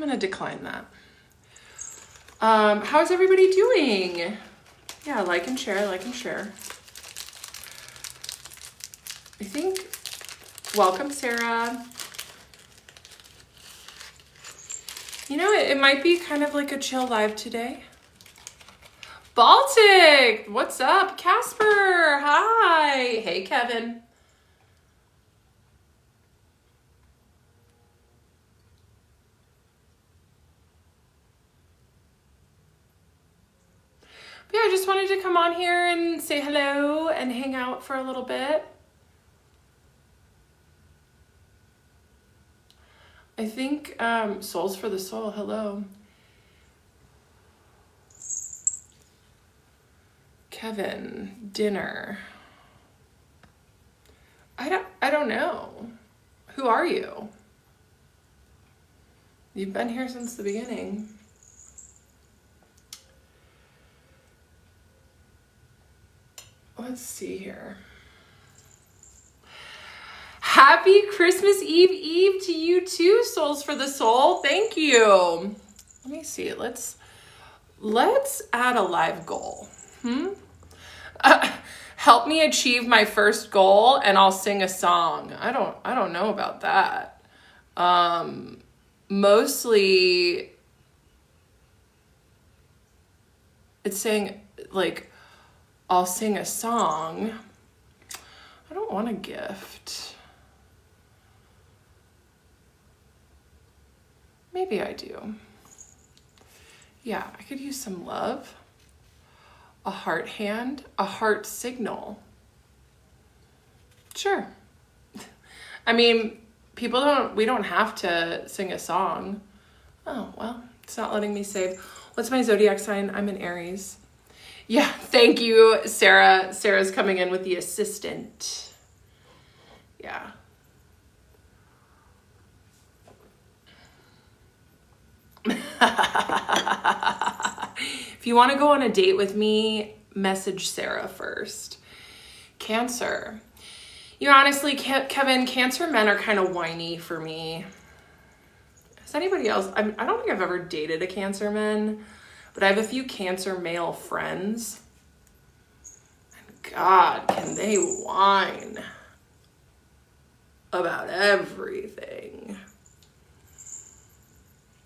gonna decline that. How's everybody doing? Yeah, like and share, like and share. I think, welcome Sarah. You know, it might be kind of like a chill live today. Baltic, what's up? Casper, hi. Hey, Kevin. Yeah, I just wanted to come on here and say hello and hang out for a little bit. I think Souls for the Soul, hello. Kevin, dinner. I don't know. Who are you? You've been here since the beginning. Let's see here. Happy Christmas Eve to you too, Souls for the Soul. Thank you. Let me see. Let's add a live goal. Help me achieve my first goal and I'll sing a song. I don't know about that. Mostly it's saying like I'll sing a song. I don't want a gift. Maybe I do. Yeah, I could use some love. A heart hand, a heart signal. Sure. I mean, we don't have to sing a song. Oh, well, it's not letting me save. What's my zodiac sign? I'm an Aries. Yeah, thank you, Sarah. Sarah's coming in with the assistant. Yeah. If you want to go on a date with me, message Sarah first. Cancer. You know, honestly, Kevin, Cancer men are kind of whiny for me. Is anybody else? I don't think I've ever dated a Cancer man, but I have a few Cancer male friends. And God, can they whine about everything.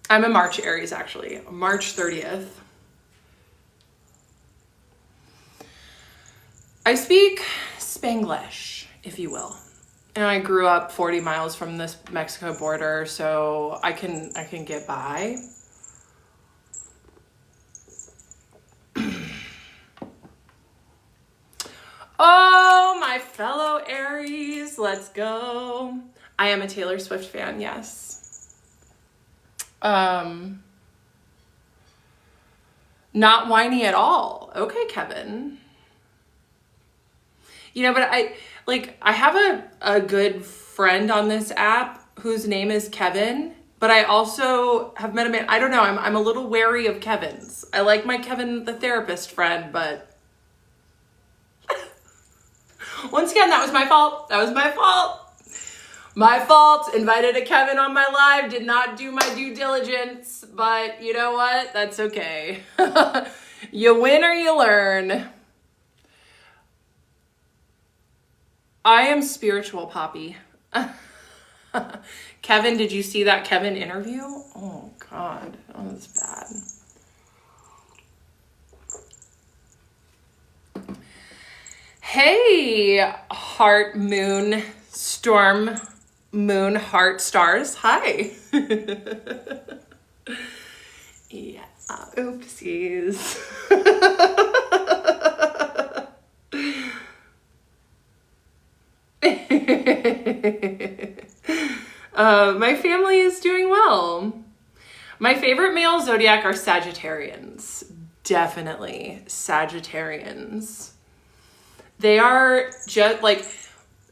I'm a March Aries, actually. March 30th. I speak Spanglish, if you will. And I grew up 40 miles from the Mexico border, so I can get by. Oh, my fellow Aries, let's go. I am a Taylor Swift fan, yes. Not whiny at all. Okay, Kevin. You know, but I have a good friend on this app whose name is Kevin, but I also have met a man. I don't know. I'm a little wary of Kevins. I like my Kevin, the therapist friend, but once again, that was my fault. That was my fault. My fault. Invited a Kevin on my live. Did not do my due diligence, but you know what? That's okay. You win or you learn. I am spiritual, Poppy. Kevin, did you see that Kevin interview? Oh, God. Oh, that's bad. Hey, heart, moon, storm, moon, heart, stars. Hi. Yeah, oopsies. My family is doing well. My favorite male zodiac are Sagittarians. Definitely Sagittarians. They are just like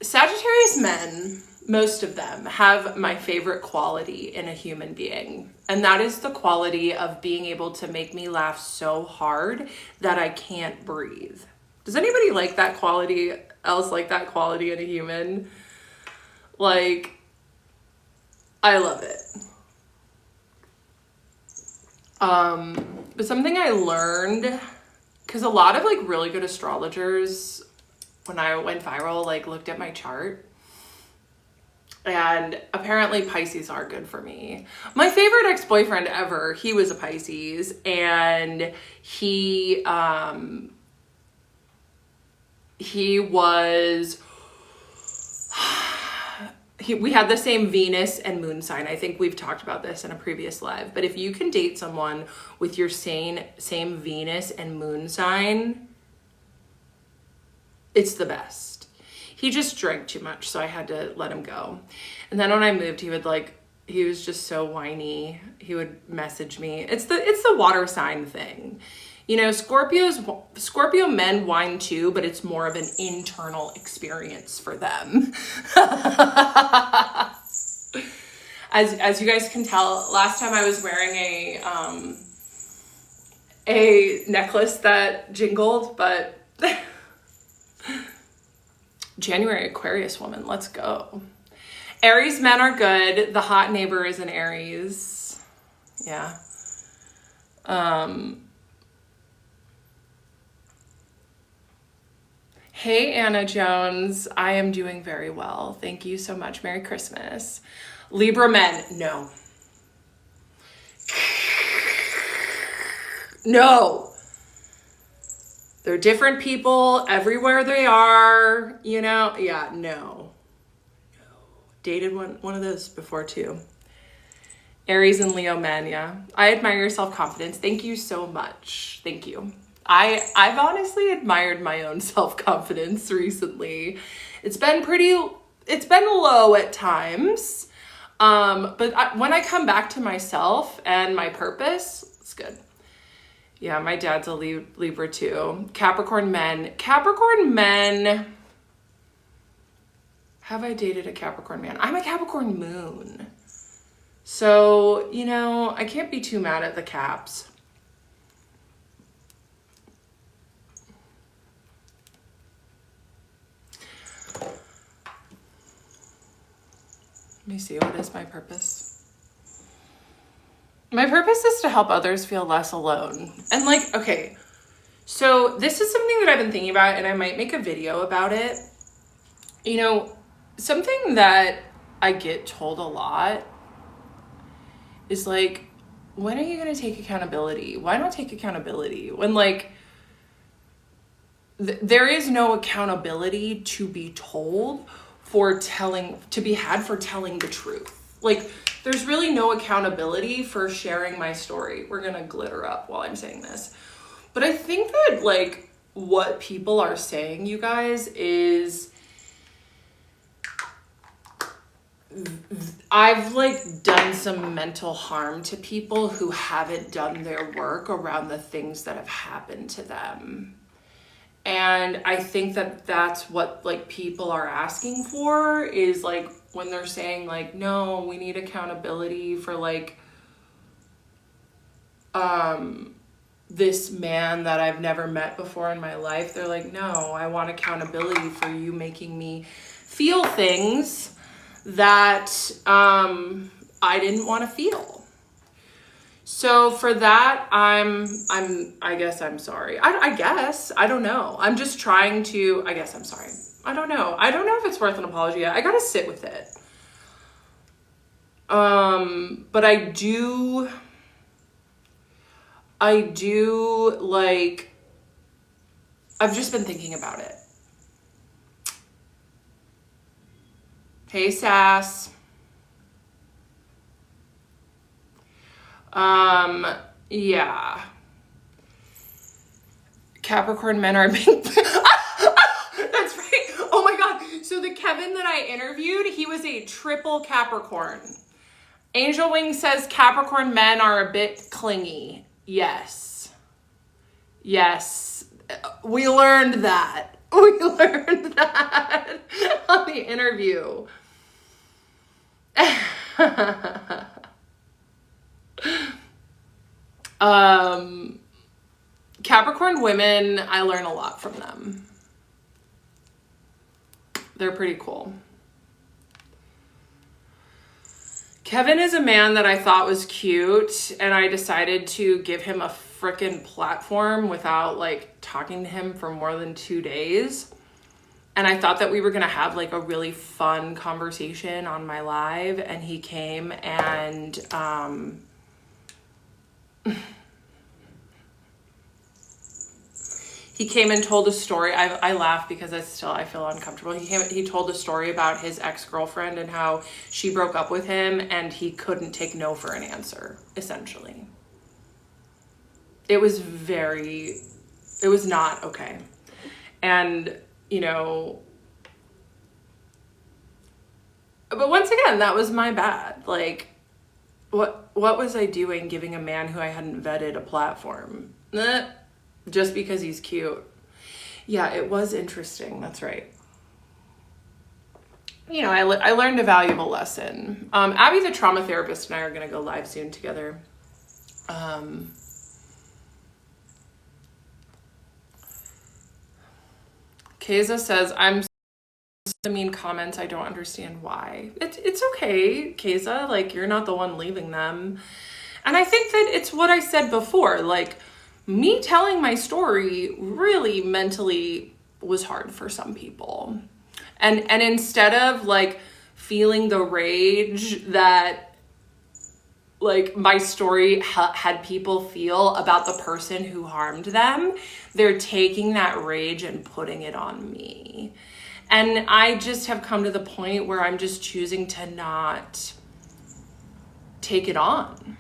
Sagittarius men, most of them have my favorite quality in a human being. And that is the quality of being able to make me laugh so hard that I can't breathe. Does anybody like that quality, like that quality in a human? Like, I love it. But something I learned, because a lot of like really good astrologers, when I went viral, like looked at my chart, and apparently Pisces are good for me. My favorite ex-boyfriend ever, he was a Pisces, and he was, we had the same Venus and moon sign. I think we've talked about this in a previous live, but if you can date someone with your same Venus and moon sign, it's the best. He just drank too much, so I had to let him go. And then when I moved, he was just so whiny. He would message me. It's the water sign thing. You know, Scorpio men whine too, but it's more of an internal experience for them. As you guys can tell, last time I was wearing a necklace that jingled, but January Aquarius woman, let's go. Aries men are good. The hot neighbor is an Aries. Yeah. Hey, Anna Jones. I am doing very well. Thank you so much. Merry Christmas. Libra men, no. No. They're different people everywhere they are, you know? Yeah, no. Dated one of those before too. Aries and Leo men, yeah. I admire your self-confidence. Thank you so much. Thank you. I've honestly admired my own self-confidence recently. It's been low at times. But when I come back to myself and my purpose, it's good. Yeah, my dad's a Libra too. Capricorn men. Have I dated a Capricorn man? I'm a Capricorn moon. So, you know, I can't be too mad at the Caps. Let me see, what is my purpose? My purpose is to help others feel less alone. And like, okay, so this is something that I've been thinking about, and I might make a video about it. You know, something that I get told a lot is like, when are you going to take accountability? Why not take accountability? When like, there is no accountability to be told for telling the truth. Like, there's really no accountability for sharing my story. We're gonna glitter up while I'm saying this. But I think that like what people are saying, you guys, is I've like done some mental harm to people who haven't done their work around the things that have happened to them. And I think that that's what like people are asking for, is like when they're saying like, no, we need accountability for like this man that I've never met before in my life. They're like, no, I want accountability for you making me feel things that I didn't want to feel. So for that, I guess I'm sorry. I guess, I don't know. I'm just trying to, I guess I'm sorry. I don't know. I don't know if it's worth an apology yet. I gotta sit with it. But I do like, I've just been thinking about it. Hey, Sass. Yeah. Capricorn men are being... That's right. Oh my God. So the Kevin that I interviewed, he was a triple Capricorn. Angel Wing says Capricorn men are a bit clingy. Yes. Yes. We learned that. We learned that on the interview. Capricorn women, I learn a lot from them. They're pretty cool. Kevin is a man that I thought was cute, and I decided to give him a frickin' platform without like talking to him for more than 2 days. And I thought that we were gonna have like a really fun conversation on my live, and he came and he came and told a story. I laugh because I feel uncomfortable. He told a story about his ex-girlfriend and how she broke up with him and he couldn't take no for an answer, essentially. It was not okay. And, you know, but once again, that was my bad. Like, what was I doing giving a man who I hadn't vetted a platform? Just because he's cute. Yeah, it was interesting. That's right. You know, I learned a valuable lesson. Abby, the trauma therapist, and I are going to go live soon together. Keza says, I'm the mean comments. I don't understand why. It's okay, Keza. Like, you're not the one leaving them. And I think that it's what I said before. Like, me telling my story really mentally was hard for some people. And instead of like feeling the rage that like my story had people feel about the person who harmed them, they're taking that rage and putting it on me. And I just have come to the point where I'm just choosing to not take it on.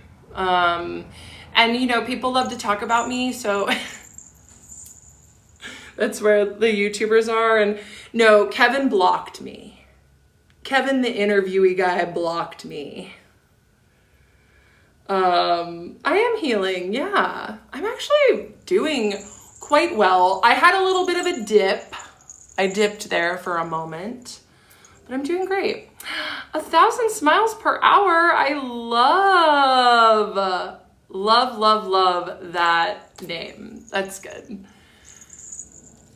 And, you know, people love to talk about me, so that's where the YouTubers are. And no, Kevin blocked me. Kevin, the interviewee guy, blocked me. I am healing, yeah. I'm actually doing quite well. I had a little bit of a dip. I dipped there for a moment, but I'm doing great. 1,000 smiles per hour. I love that name. That's good.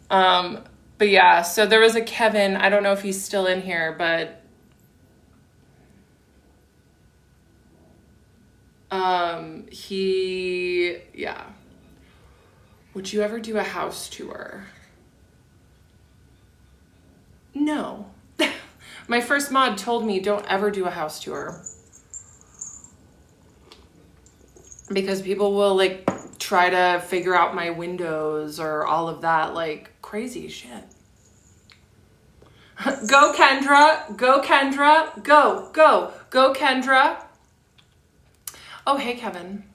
But yeah, so there was a Kevin. I don't know if he's still in here, but yeah. Would you ever do a house tour? No. My first mod told me don't ever do a house tour. Because people will like try to figure out my windows or all of that, like crazy shit. Go Kendra, go Kendra, go Kendra. Oh, hey Kevin.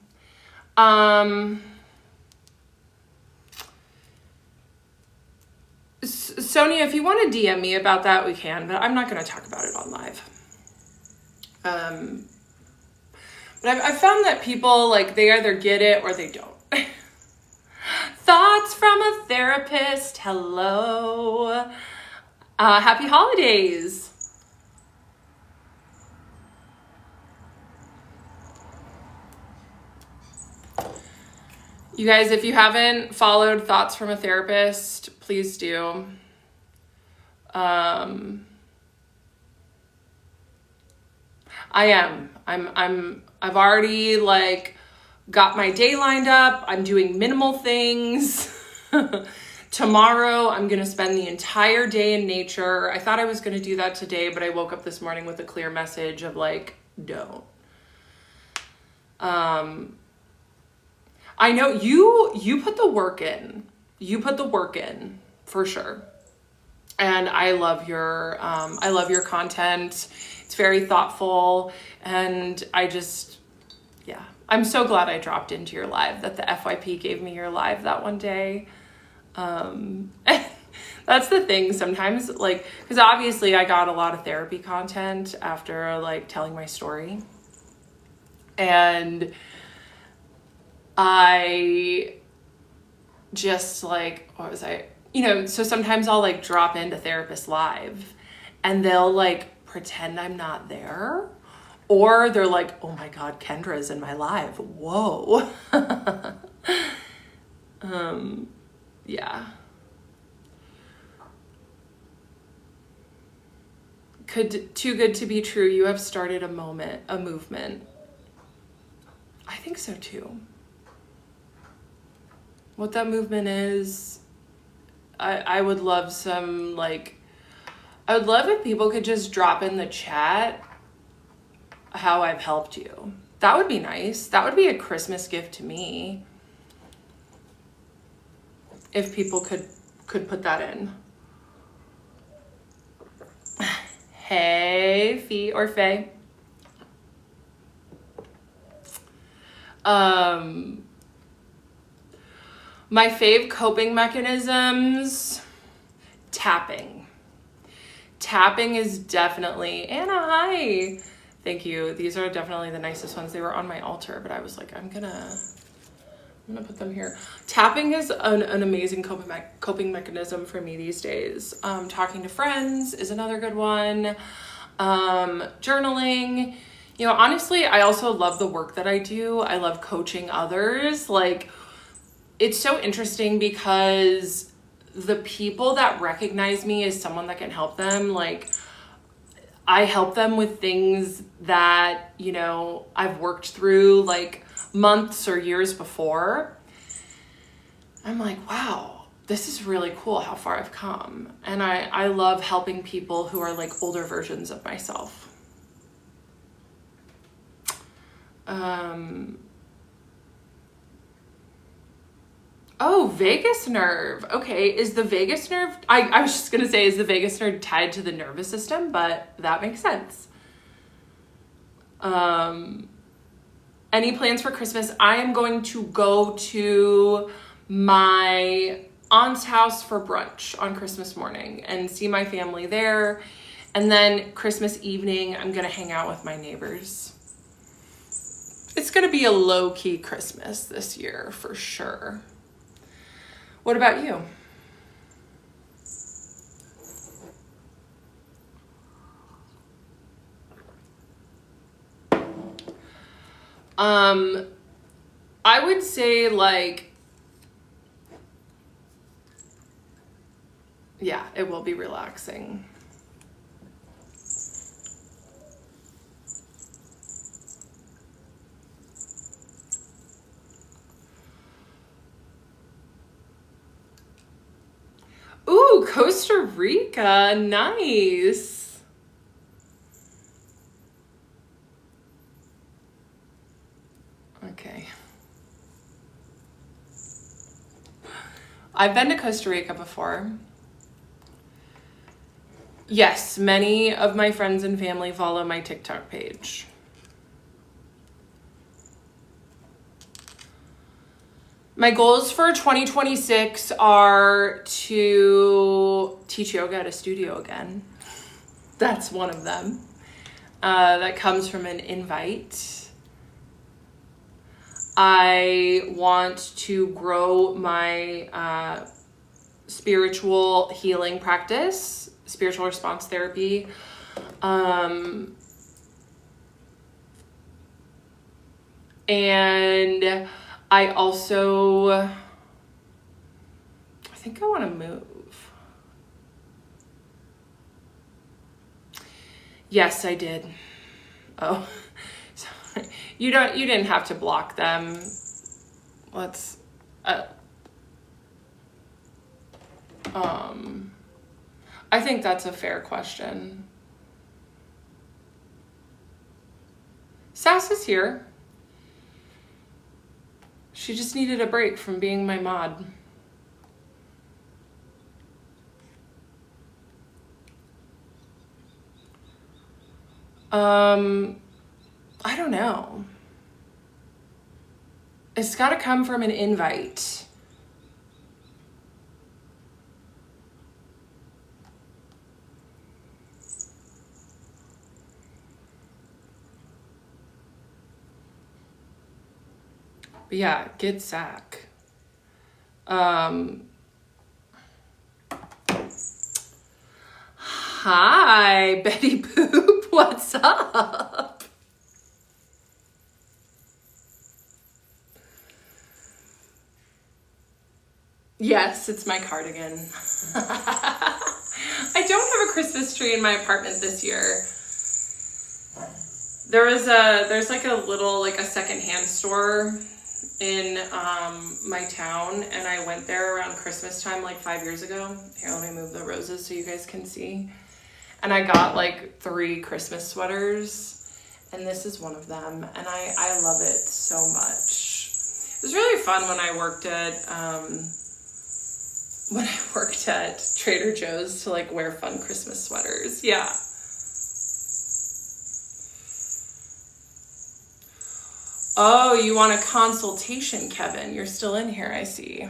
Sonia, if you want to DM me about that, we can, but I'm not going to talk about it on live. But I've found that people, like, they either get it or they don't. Thoughts from a therapist. Hello. Happy holidays. You guys, if you haven't followed Thoughts from a Therapist, please do. I am. I've already like got my day lined up. I'm doing minimal things. Tomorrow, I'm going to spend the entire day in nature. I thought I was going to do that today, but I woke up this morning with a clear message of like, don't. I know you put the work in. You put the work in for sure. And I love your content. It's very thoughtful. And yeah, I'm so glad I dropped into your live, that the FYP gave me your live that one day. That's the thing sometimes, like, because obviously I got a lot of therapy content after like telling my story. And I just like, what was I? You know, so sometimes I'll like drop into therapist live and they'll like pretend I'm not there. Or they're like, oh my God, Kendra is in my live. Whoa. Yeah. Too good to be true. You have started a movement. I think so too. What that movement is, I would love some, like, I would love if people could just drop in the chat how I've helped you. That would be nice. That would be a Christmas gift to me. If people could put that in. Hey, Fee or Faye. My fave coping mechanisms, tapping. Tapping is definitely, Anna, hi. Thank you. These are definitely the nicest ones. They were on my altar, but I was like, I'm gonna put them here. Tapping is an amazing coping mechanism for me these days. Talking to friends is another good one. Journaling. You know, honestly, I also love the work that I do. I love coaching others. Like, it's so interesting because the people that recognize me as someone that can help them, like, I help them with things that, you know, I've worked through like months or years before. I'm like, wow, this is really cool how far I've come. And I love helping people who are like older versions of myself. Oh, vagus nerve. Okay, is the vagus nerve, I was just gonna say, is the vagus nerve tied to the nervous system? But that makes sense. Any plans for Christmas? I am going to go to my aunt's house for brunch on Christmas morning and see my family there. And then Christmas evening, I'm gonna hang out with my neighbors. It's gonna be a low-key Christmas this year for sure. What about you? I would say like, yeah, it will be relaxing. Ooh, Costa Rica, nice. Okay. I've been to Costa Rica before. Yes, many of my friends and family follow my TikTok page. My goals for 2026 are to teach yoga at a studio again. That's one of them. That comes from an invite. I want to grow my spiritual healing practice, spiritual response therapy. And I also, I think I want to move. Yes, I did. Oh, sorry. You didn't have to block them. Let's, I think that's a fair question. Sass is here. She just needed a break from being my mod. I don't know. It's got to come from an invite. But yeah, get Zach. Hi, Betty Boop. What's up? Yes, it's my cardigan. I don't have a Christmas tree in my apartment this year. There's like a little, like a secondhand store in my town, and I went there around Christmas time like 5 years ago. Here, let me move the roses so you guys can see. And I got like 3 Christmas sweaters, and this is one of them, and I love it so much. It was really fun when I worked at Trader Joe's to like wear fun Christmas sweaters. Yeah. Oh, you want a consultation, Kevin? You're still in here, I see.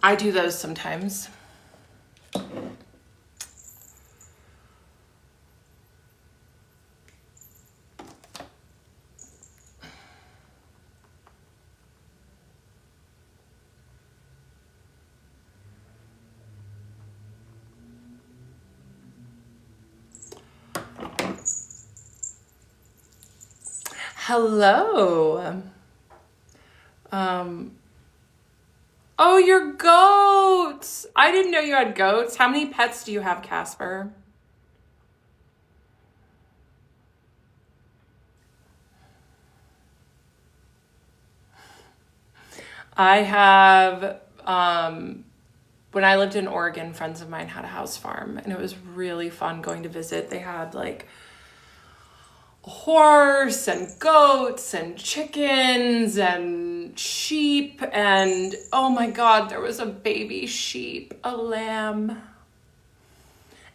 I do those sometimes. Hello. Oh, your goats. I didn't know you had goats. How many pets do you have, Casper? I have, when I lived in Oregon, friends of mine had a house farm, and it was really fun going to visit. They had like a horse and goats and chickens and sheep, and oh my God, there was a baby sheep, a lamb.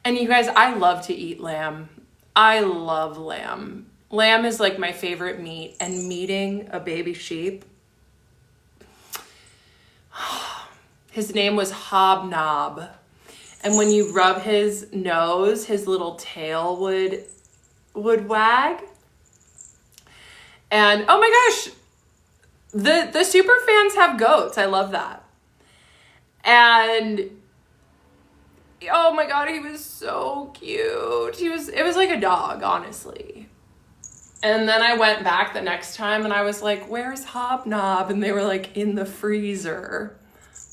And you guys, I love to eat lamb. I love lamb. Lamb is like my favorite meat, and meeting a baby sheep. His name was Hobnob. And when you rub his nose, his little tail would wag. And oh my gosh, the super fans have goats. I love that. And oh my God, he was so cute. It was like a dog, honestly. And then I went back the next time and I was like, where's Hobnob? And they were like, in the freezer.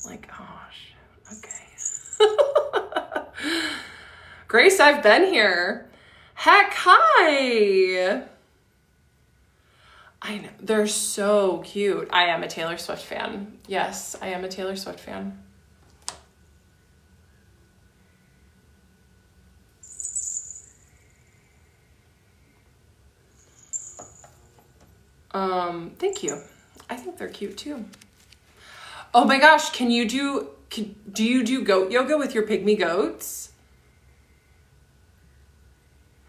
Like, oh shit, okay. Grace, I've been here. Heck, hi. I know, they're so cute. I am a Taylor Swift fan. Yes, I am a Taylor Swift fan. Thank you. I think they're cute too. Oh my gosh, do you do goat yoga with your pygmy goats?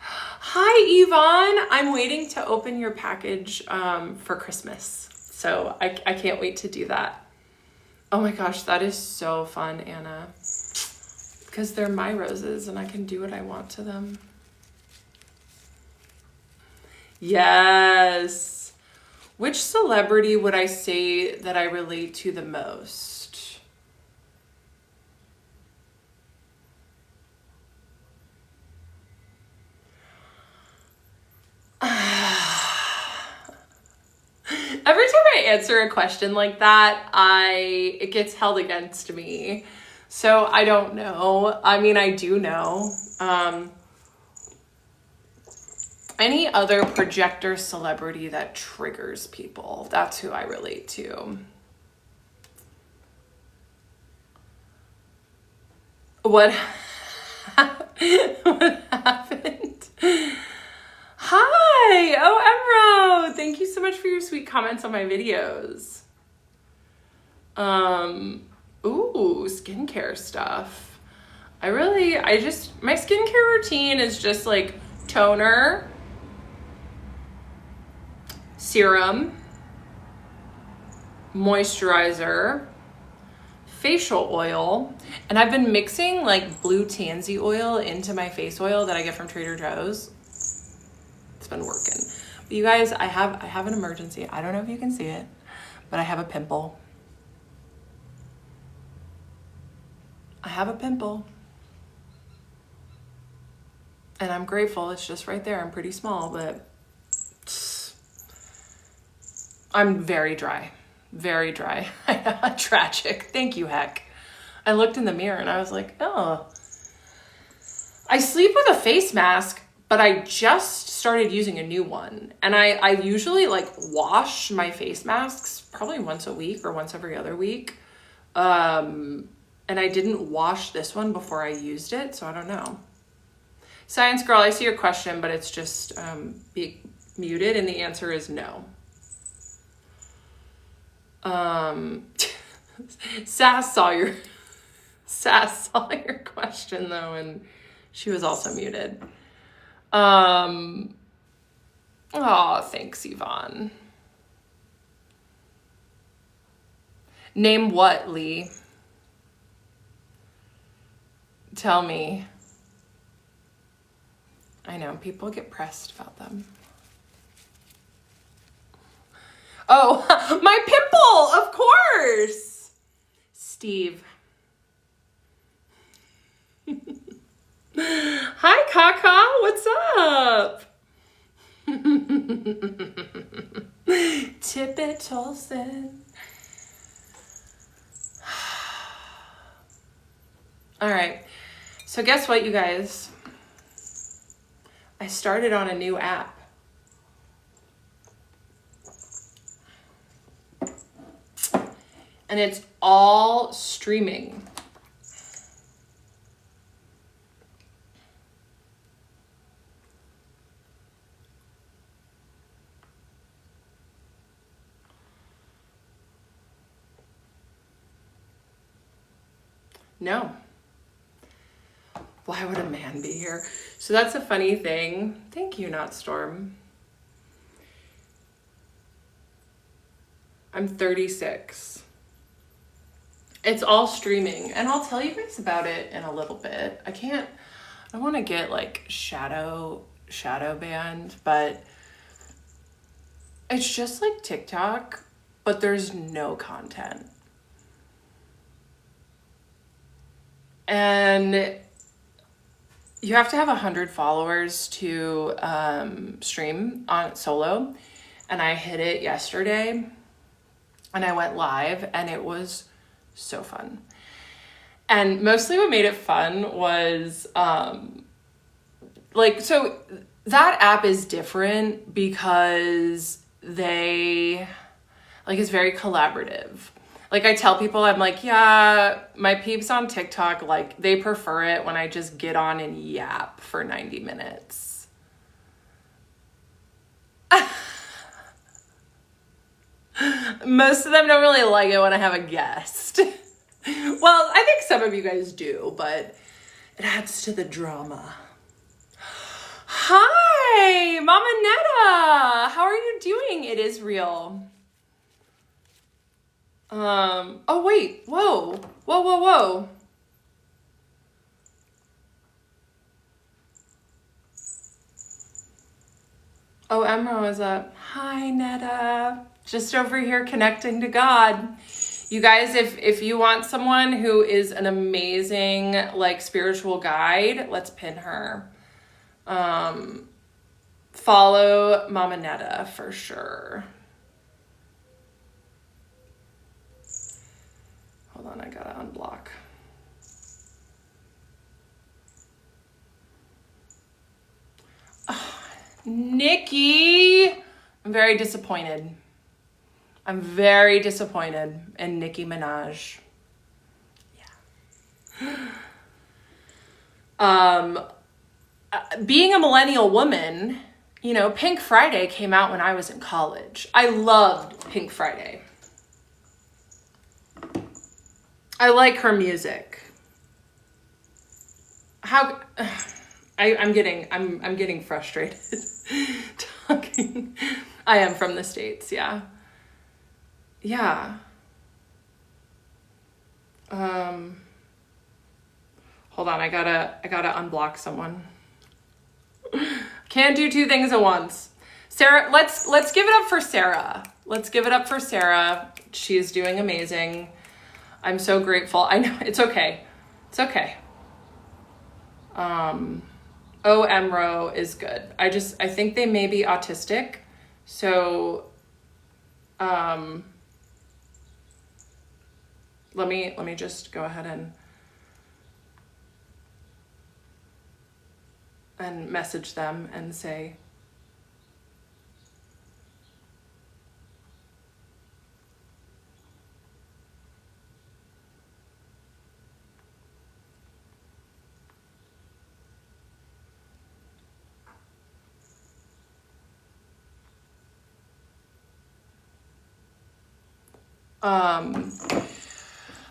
Hi, Yvonne. I'm waiting to open your package for Christmas. So I can't wait to do that. Oh my gosh, that is so fun, Anna. Because they're my roses and I can do what I want to them. Yes. Which celebrity would I say that I relate to the most? Every time I answer a question like that, it gets held against me. So I don't know. I mean, I do know. Any other projector celebrity that triggers people, that's who I relate to. What happened? Hi! Oh, Emro! Thank you so much for your sweet comments on my videos. Ooh, skincare stuff. My skincare routine is just like toner, serum, moisturizer, facial oil, and I've been mixing like blue tansy oil into my face oil that I get from Trader Joe's. It's been working. But you guys, I have an emergency. I don't know if you can see it, but I have a pimple. I have a pimple. And I'm grateful. It's just right there. I'm pretty small, but I'm very dry. Very dry. Tragic. Thank you, heck. I looked in the mirror and I was like, oh. I sleep with a face mask, but I just started using a new one. And I usually like wash my face masks probably once a week or once every other week. And I didn't wash this one before I used it, so I don't know. Science girl, I see your question, but it's just be muted, and the answer is no. Sass saw your question though, and she was also muted. Oh, thanks, Yvonne. Name what, Lee? Tell me. I know, people get pressed about them. Oh, my pimple, of course. Steve. Hi, Kaka, what's up? Tippett Tolson. All right, so guess what, you guys? I started on a new app. And it's all streaming. No. Why would a man be here? So that's a funny thing. Thank you, Not Storm. I'm 36. It's all streaming, and I'll tell you guys about it in a little bit. I want to get like shadow banned, but it's just like TikTok, but there's no content. And you have to have 100 followers to stream on solo. And I hit it yesterday and I went live, and it was so fun. And mostly what made it fun was so that app is different because it's very collaborative. Like, I tell people, I'm like, yeah, my peeps on TikTok, like, they prefer it when I just get on and yap for 90 minutes. Most of them don't really like it when I have a guest. Well, I think some of you guys do, but it adds to the drama. Hi, Mama Netta. How are you doing? It is real. Oh wait, whoa. Oh, Emro is up. Hi, Netta. Just over here connecting to God. You guys, if you want someone who is an amazing, like, spiritual guide, let's pin her. Follow Mama Netta for sure. Hold on, I gotta unblock. Oh, Nikki! I'm very disappointed. I'm very disappointed in Nicki Minaj. Yeah. Being a millennial woman, you know, Pink Friday came out when I was in college. I loved Pink Friday. I like her music. I'm getting frustrated talking. I am from the States, yeah. Yeah. Hold on, I gotta unblock someone. Can't do two things at once. Sarah, let's give it up for Sarah. Let's give it up for Sarah. She is doing amazing. I'm so grateful. I know, it's okay. It's okay. Emro is good. I think they may be autistic. So Let me just go ahead and message them and say,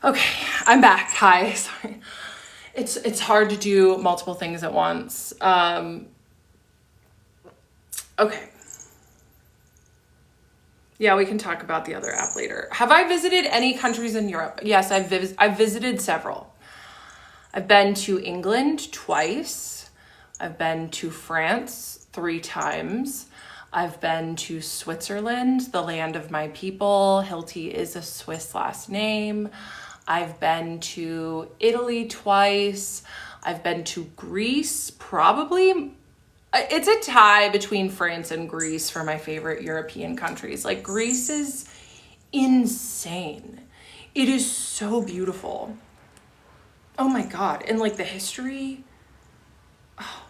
okay, I'm back. Hi, sorry. It's hard to do multiple things at once. Okay. Yeah, we can talk about the other app later. Have I visited any countries in Europe? Yes, I've visited several. I've been to England twice. I've been to France 3 times. I've been to Switzerland, the land of my people. Hilty is a Swiss last name. I've been to Italy twice. I've been to Greece, probably. It's a tie between France and Greece for my favorite European countries. Like, Greece is insane. It is so beautiful. Oh my God. And like the history. Oh.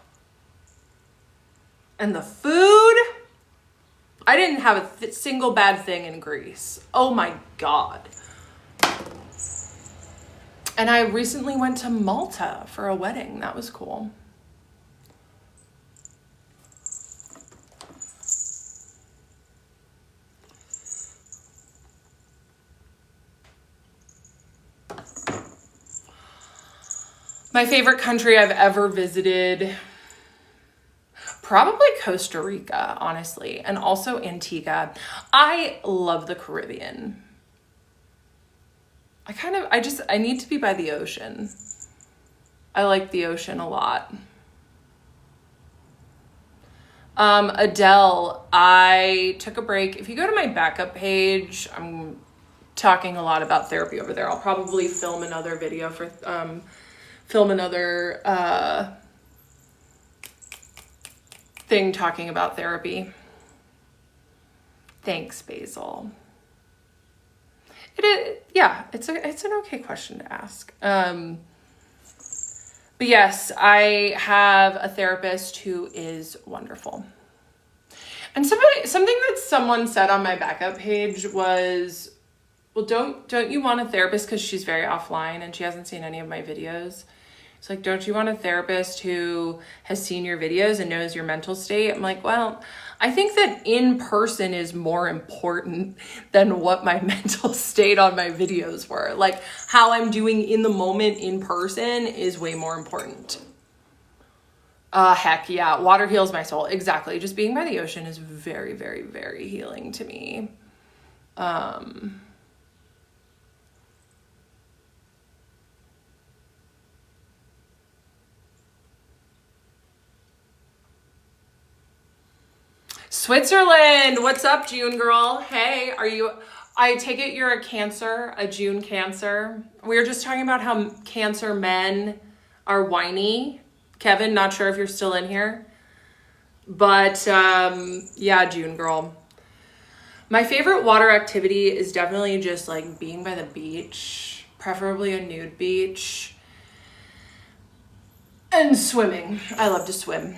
And the food. I didn't have a single bad thing in Greece. Oh my God. And I recently went to Malta for a wedding. That was cool. My favorite country I've ever visited, probably Costa Rica, honestly, and also Antigua. I love the Caribbean. I need to be by the ocean. I like the ocean a lot. Adele, I took a break. If you go to my backup page, I'm talking a lot about therapy over there. I'll probably film another video for, thing talking about therapy. Thanks, Basil. It's an okay question to ask. But yes, I have a therapist who is wonderful. And something that someone said on my backup page was, well, don't you want a therapist, because she's very offline and she hasn't seen any of my videos. It's like, don't you want a therapist who has seen your videos and knows your mental state? I'm like, well, I think that in person is more important than what my mental state on my videos were. Like, how I'm doing in the moment in person is way more important. Heck yeah. Water heals my soul. Exactly. Just being by the ocean is very, very, very healing to me. Switzerland, what's up, June girl? Hey, I take it you're a June Cancer. We were just talking about how Cancer men are whiny. Kevin, not sure if you're still in here. But yeah, June girl. My favorite water activity is definitely just like being by the beach, preferably a nude beach, and swimming. I love to swim.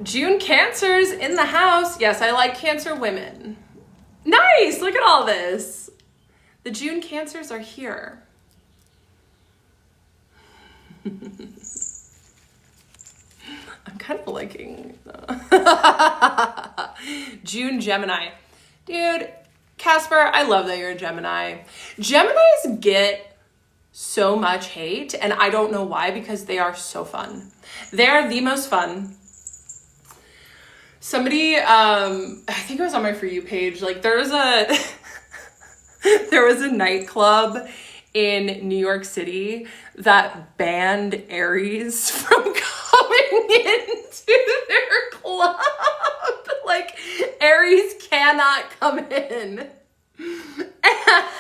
June Cancers in the house. Yes, I like Cancer women. Nice, look at all this. The June Cancers are here. I'm kind of liking June Gemini. Dude, Casper, I love that you're a Gemini. Geminis get so much hate, and I don't know why, because they are so fun. They are the most fun. Somebody, I think it was on my For You page, like there was a nightclub in New York City that banned Aries from coming into their club. Like, Aries cannot come in.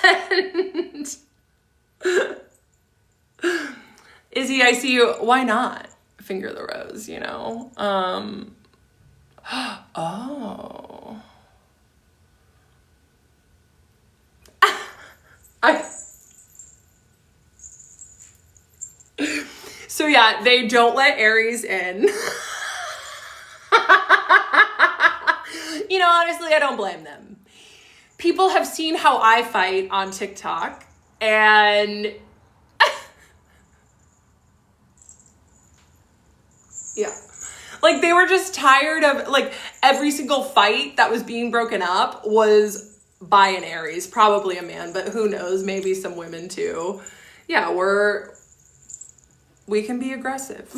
And Izzy, I see you. Why not? Finger the rose, you know? Oh. I So yeah, they don't let Aries in. Honestly, I don't blame them. People have seen how I fight on TikTok, and yeah. Like, they were just tired of, like, every single fight that was being broken up was by an Aries, probably a man, but who knows, maybe some women too. Yeah, we can be aggressive.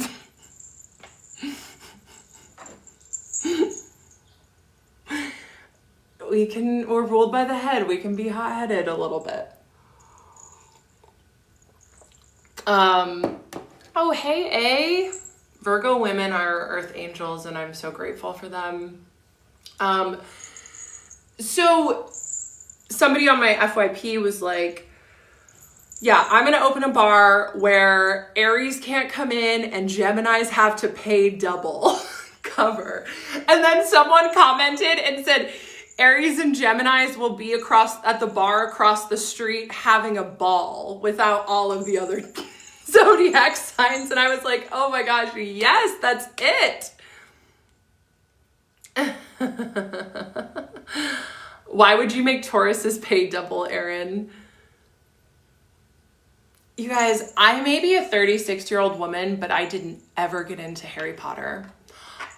We're ruled by the head. We can be hot-headed a little bit. Oh, hey, A. Virgo women are earth angels, and I'm so grateful for them. So somebody on my FYP was like, yeah, I'm going to open a bar where Aries can't come in and Geminis have to pay double cover. And then someone commented and said, Aries and Geminis will be at the bar across the street having a ball without all of the other zodiac signs. And I was like, oh my gosh, yes, that's it. Why would you make Tauruses pay double, Erin? You guys, I may be a 36-year-old woman, but I didn't ever get into Harry Potter.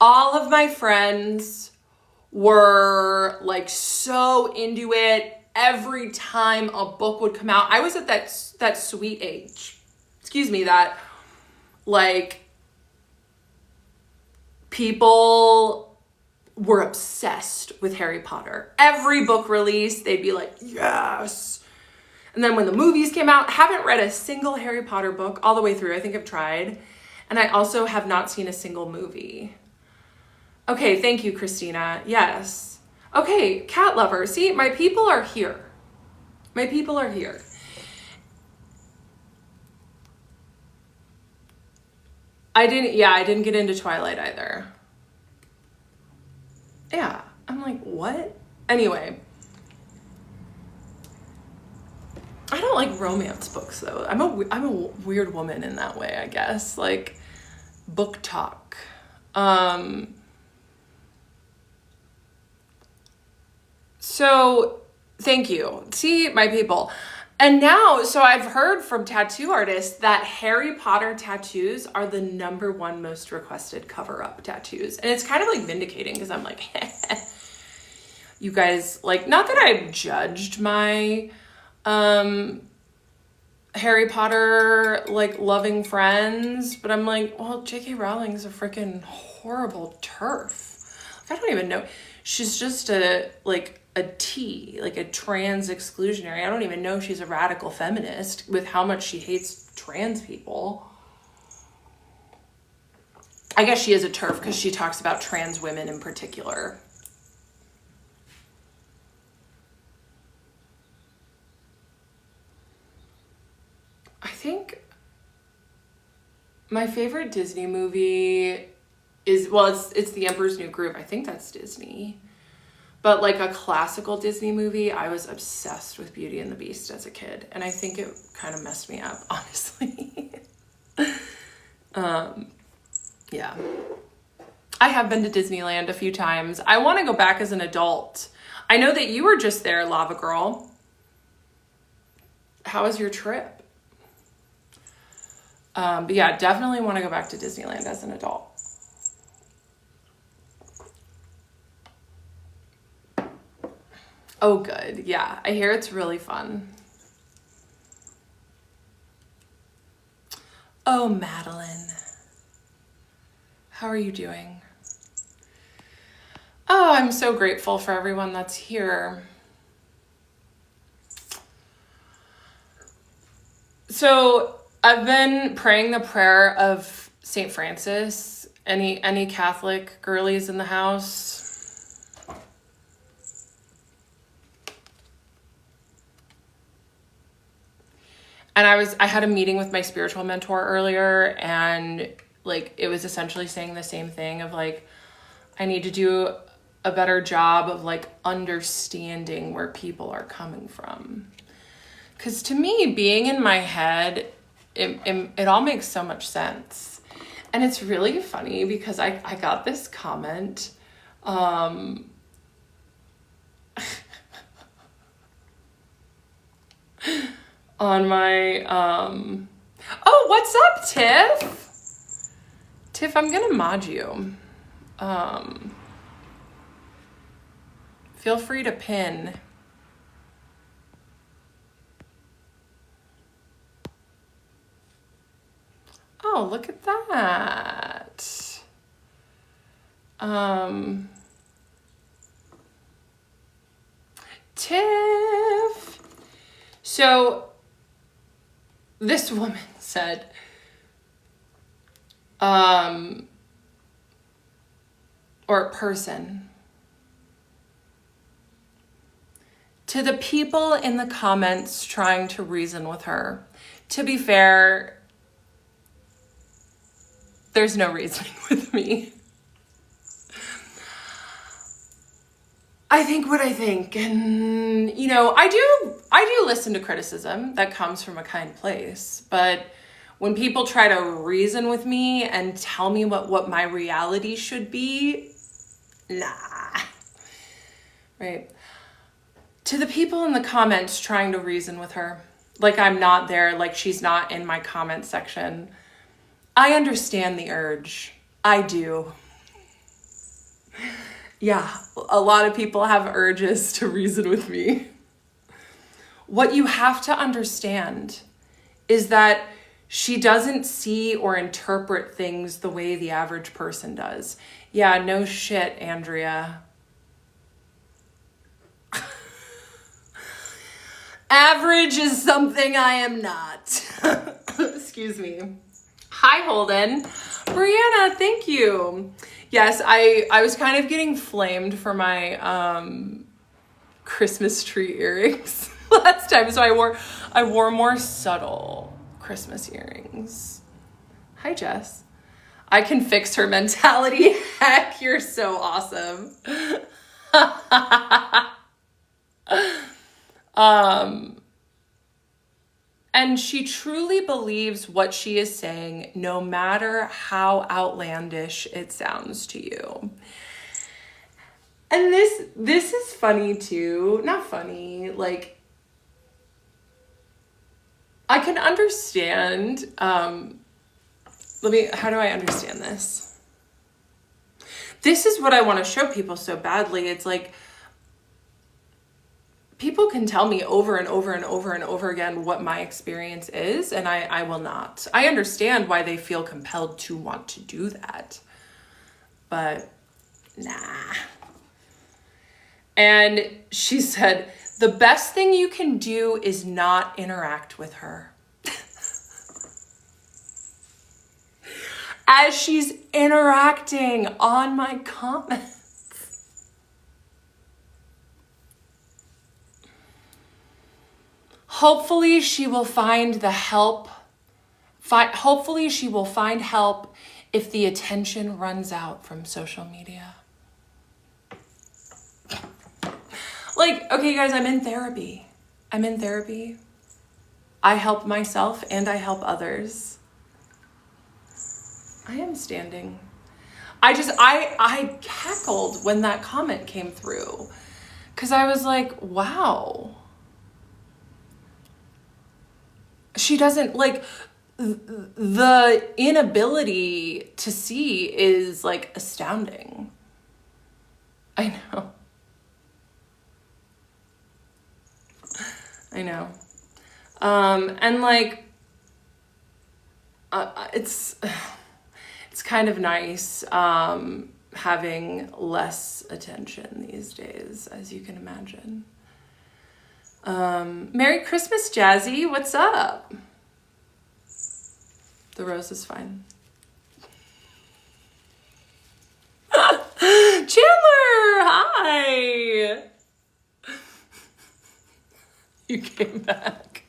All of my friends were like so into it. Every time a book would come out, I was at that sweet age. That like people were obsessed with Harry Potter. Every book release, they'd be like, yes. And then when the movies came out, haven't read a single Harry Potter book all the way through. I think I've tried. And I also have not seen a single movie. Okay, thank you, Christina. Yes. Okay, cat lover. See, my people are here. My people are here. I didn't get into Twilight either. Yeah, I'm like, what? Anyway. I don't like romance books though. I'm a weird woman in that way, I guess. Like, book talk. So thank you. See, my people. And now, so I've heard from tattoo artists that Harry Potter tattoos are the #1 most requested cover-up tattoos. And it's kind of like vindicating because I'm like, you guys, like, not that I've judged my Harry Potter, like, loving friends, but I'm like, well, J.K. Rowling's a freaking horrible turf. Like, I don't even know. She's just a T, like a trans exclusionary. I don't even know she's a radical feminist with how much she hates trans people. I guess she is a turf because she talks about trans women in particular. I think my favorite Disney movie is, well, it's The Emperor's New Groove. I think that's Disney. But like a classical Disney movie, I was obsessed with Beauty and the Beast as a kid. And I think it kind of messed me up, honestly. Yeah. I have been to Disneyland a few times. I want to go back as an adult. I know that you were just there, Lava Girl. How was your trip? But yeah, definitely want to go back to Disneyland as an adult. Oh, good. Yeah, I hear it's really fun. Oh, Madeline. How are you doing? Oh, I'm so grateful for everyone that's here. So I've been praying the prayer of St. Francis. Any Catholic girlies in the house? And I had a meeting with my spiritual mentor earlier, and like it was essentially saying the same thing of like, I need to do a better job of like understanding where people are coming from. Because to me, being in my head, it all makes so much sense. And it's really funny because I got this comment on my, oh, what's up, Tiff? Tiff, I'm gonna mod you. Feel free to pin. Oh, look at that. Tiff. So this woman said, or person, to the people in the comments trying to reason with her, to be fair, there's no reasoning with me. I think what I think, and you know, I do listen to criticism that comes from a kind place, but when people try to reason with me and tell me what my reality should be, nah. Right? To the people in the comments trying to reason with her, like I'm not there, like she's not in my comment section, I understand the urge. I do. Yeah, a lot of people have urges to reason with me. What you have to understand is that she doesn't see or interpret things the way the average person does. Yeah, no shit, Andrea. Average is something I am not. Excuse me. Hi, Holden. Brianna, thank you. Yes, I was kind of getting flamed for my Christmas tree earrings last time, so I wore more subtle Christmas earrings. Hi, Jess. I can fix her mentality. Heck, you're so awesome. And she truly believes what she is saying, no matter how outlandish it sounds to you. And this is funny too. Not funny, like, I can understand, how do I understand this? This is what I want to show people so badly. It's like, people can tell me over and over and over and over again what my experience is, and I will not. I understand why they feel compelled to want to do that, but nah. And she said, the best thing you can do is not interact with her. As she's interacting on my comments. Hopefully she will find the help. Hopefully she will find help if the attention runs out from social media. Like, okay, guys, I'm in therapy. I help myself and I help others. I am standing. I cackled when that comment came through because I was like, wow. She doesn't, like, the inability to see is like astounding. I know. And like, it's kind of nice, having less attention these days, as you can imagine. Merry Christmas, Jazzy. What's up? The rose is fine. Chandler, hi. You came back.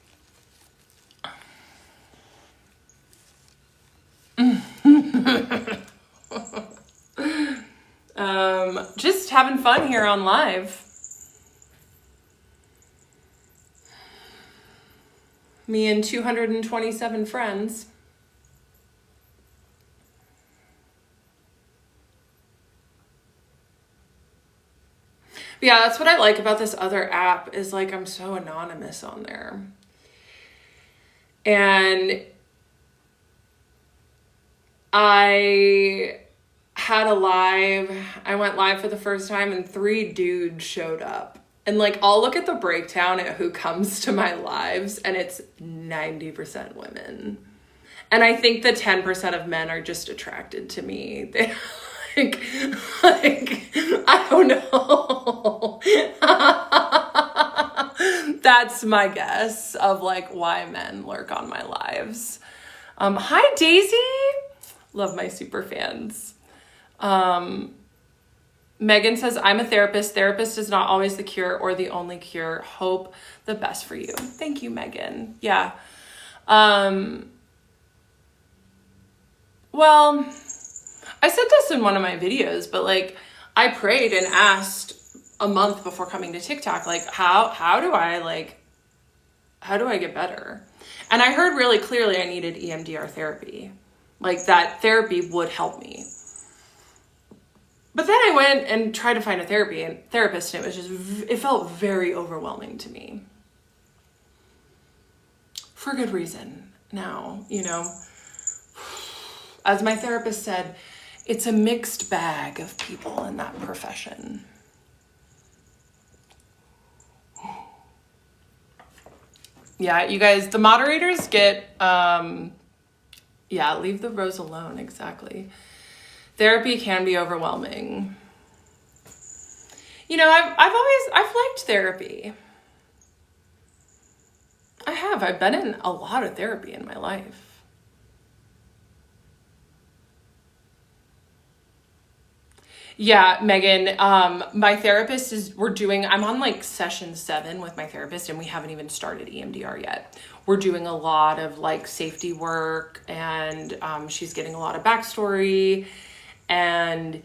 having fun here on live. Me and 227 friends. But yeah, that's what I like about this other app is like I'm so anonymous on there. And I went live for the first time and 3 dudes showed up. And like, I'll look at the breakdown at who comes to my lives and it's 90% women. And I think the 10% of men are just attracted to me. They like, I don't know. That's my guess of like why men lurk on my lives. Hi Daisy. Love my super fans. Megan says, I'm a therapist. Therapist is not always the cure or the only cure. Hope the best for you. Thank you, Megan. Yeah. Well, I said this in one of my videos, but like I prayed and asked a month before coming to TikTok, like how do I get better? And I heard really clearly I needed EMDR therapy. Like that therapy would help me. But then I went and tried to find a therapist, and it felt very overwhelming to me. For good reason. Now, you know, as my therapist said, it's a mixed bag of people in that profession. Yeah, you guys, the moderators get, leave the rose alone, exactly. Therapy can be overwhelming. You know, I've liked therapy. I have. I've been in a lot of therapy in my life. Yeah, Megan, my therapist I'm on like session 7 with my therapist and we haven't even started EMDR yet. We're doing a lot of like safety work and she's getting a lot of backstory. And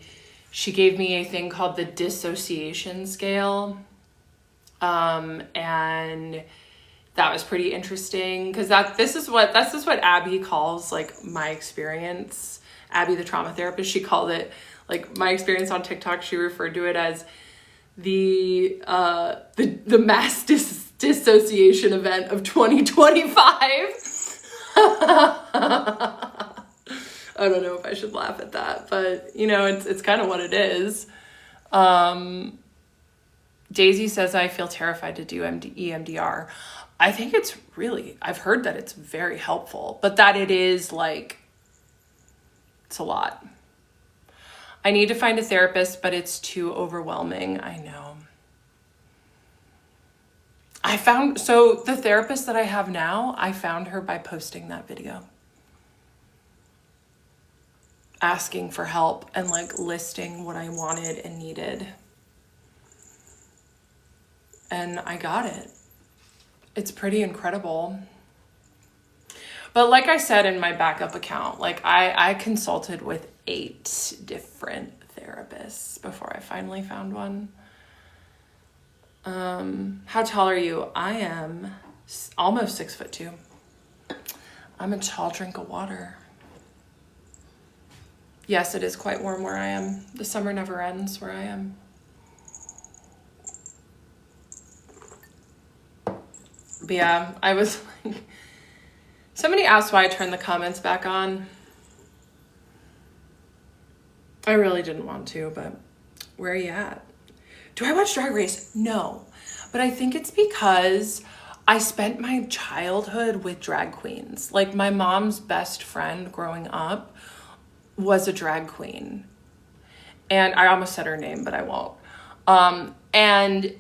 she gave me a thing called the dissociation scale. And that was pretty interesting because this is what Abby calls like my experience. Abby, the trauma therapist, she called it like my experience on TikTok. She referred to it as the mass dissociation event of 2025. I don't know if I should laugh at that, but you know, it's kind of what it is. Daisy says, I feel terrified to do EMDR. I think I've heard that it's very helpful, but that it is like, it's a lot. I need to find a therapist, but it's too overwhelming. I know. So the therapist that I have now, I found her by posting that video. Asking for help and like listing what I wanted and needed. And I got it. It's pretty incredible. But like I said in my backup account, like I consulted with 8 different therapists before I finally found one. How tall are you? I am almost 6'2". I'm a tall drink of water. Yes, it is quite warm where I am. The summer never ends where I am. But yeah, I was like, somebody asked why I turned the comments back on. I really didn't want to, but where are you at? Do I watch Drag Race? No, but I think it's because I spent my childhood with drag queens. Like my mom's best friend growing up was a drag queen. And I almost said her name, but I won't. And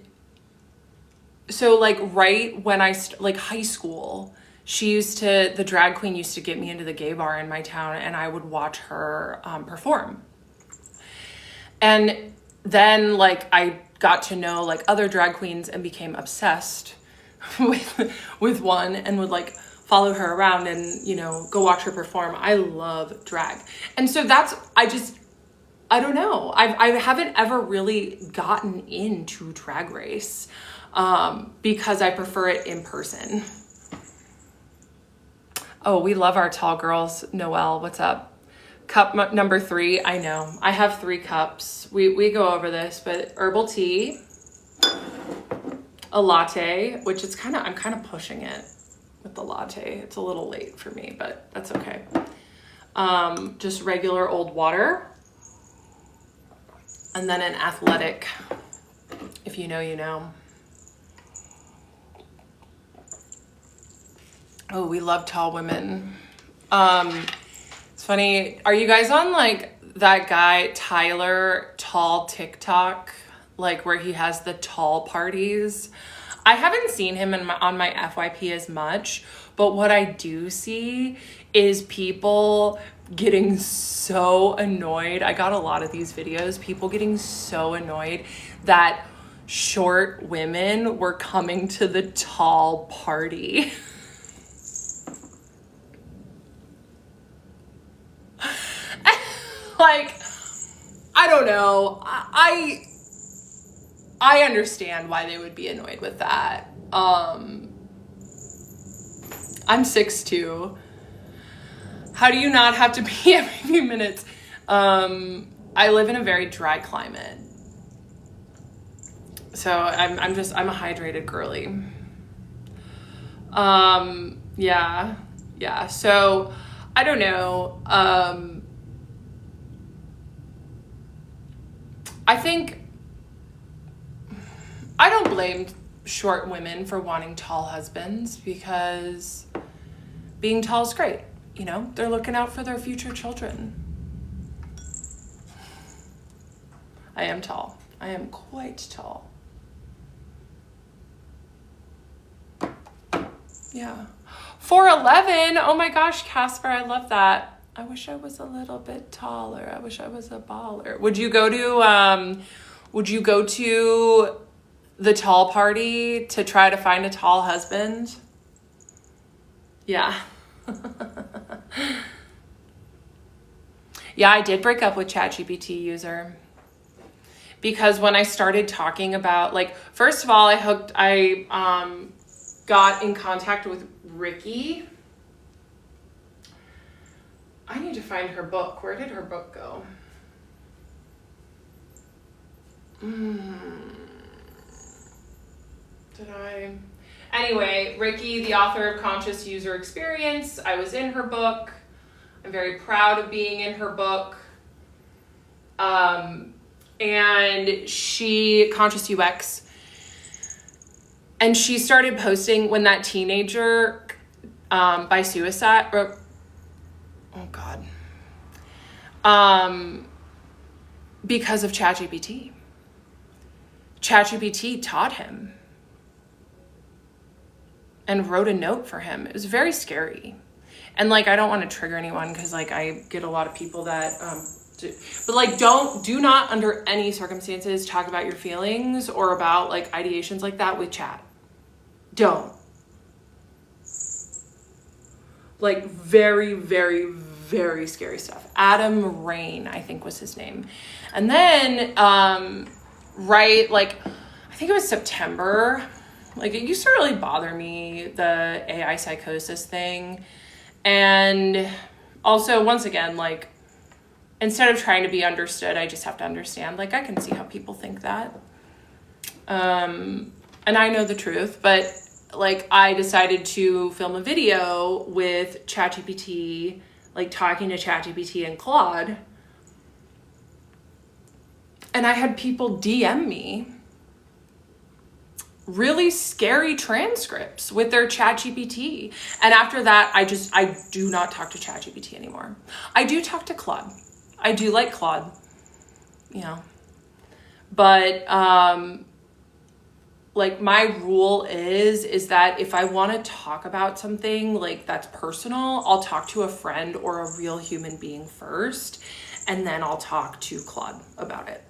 so like right when like high school, the drag queen used to get me into the gay bar in my town and I would watch her perform. And then like I got to know like other drag queens and became obsessed with one and would like follow her around and, you know, go watch her perform. I love drag. And so I don't know. I haven't ever really gotten into Drag Race because I prefer it in person. Oh, we love our tall girls. Noelle, what's up? Cup number 3. I know. I have 3 cups. We go over this, but herbal tea, a latte, which is I'm kind of pushing it with the latte. It's a little late for me, but that's okay. Just regular old water. And then an athletic. If you know, you know. Oh, we love tall women. It's funny. Are you guys on like that guy, Tyler, tall TikTok? Like where he has the tall parties? I haven't seen him on my FYP as much, but what I do see is people getting so annoyed. I got a lot of these videos, people getting so annoyed that short women were coming to the tall party. Like, I don't know. I understand why they would be annoyed with that. I'm 6'2". How do you not have to pee every few minutes? I live in a very dry climate. So I'm a hydrated girly. Yeah. So I don't know. I think I don't blame short women for wanting tall husbands because being tall is great. You know, they're looking out for their future children. I am tall. I am quite tall. Yeah. 4'11". Oh my gosh, Casper, I love that. I wish I was a little bit taller. I wish I was a baller. Would you go to the tall party to try to find a tall husband? Yeah. Yeah, I did break up with ChatGPT user. Because when I started talking about, like, first of all, I got in contact with Ricky. I need to find her book. Where did her book go? Did I? Anyway, Ricky, the author of Conscious User Experience. I was in her book. I'm very proud of being in her book. And she, Conscious UX, and she started posting when that teenager by suicide, oh God, because of ChatGPT. ChatGPT taught him and wrote a note for him. It was very scary. And like, I don't want to trigger anyone because like I get a lot of people that, but like, do not under any circumstances talk about your feelings or about like ideations like that with chat. Don't. Like very, very, very scary stuff. Adam Rain, I think was his name. And then, right, like, I think it was September, like it used to really bother me, the AI psychosis thing. And also, once again, like, instead of trying to be understood, I just have to understand, like, I can see how people think that. And I know the truth, but like, I decided to film a video with ChatGPT, like talking to ChatGPT and Claude. And I had people DM me really scary transcripts with their ChatGPT. And after that, I do not talk to ChatGPT anymore. I do talk to Claude. I do like Claude, you know, but, like my rule is that if I want to talk about something like that's personal, I'll talk to a friend or a real human being first, and then I'll talk to Claude about it.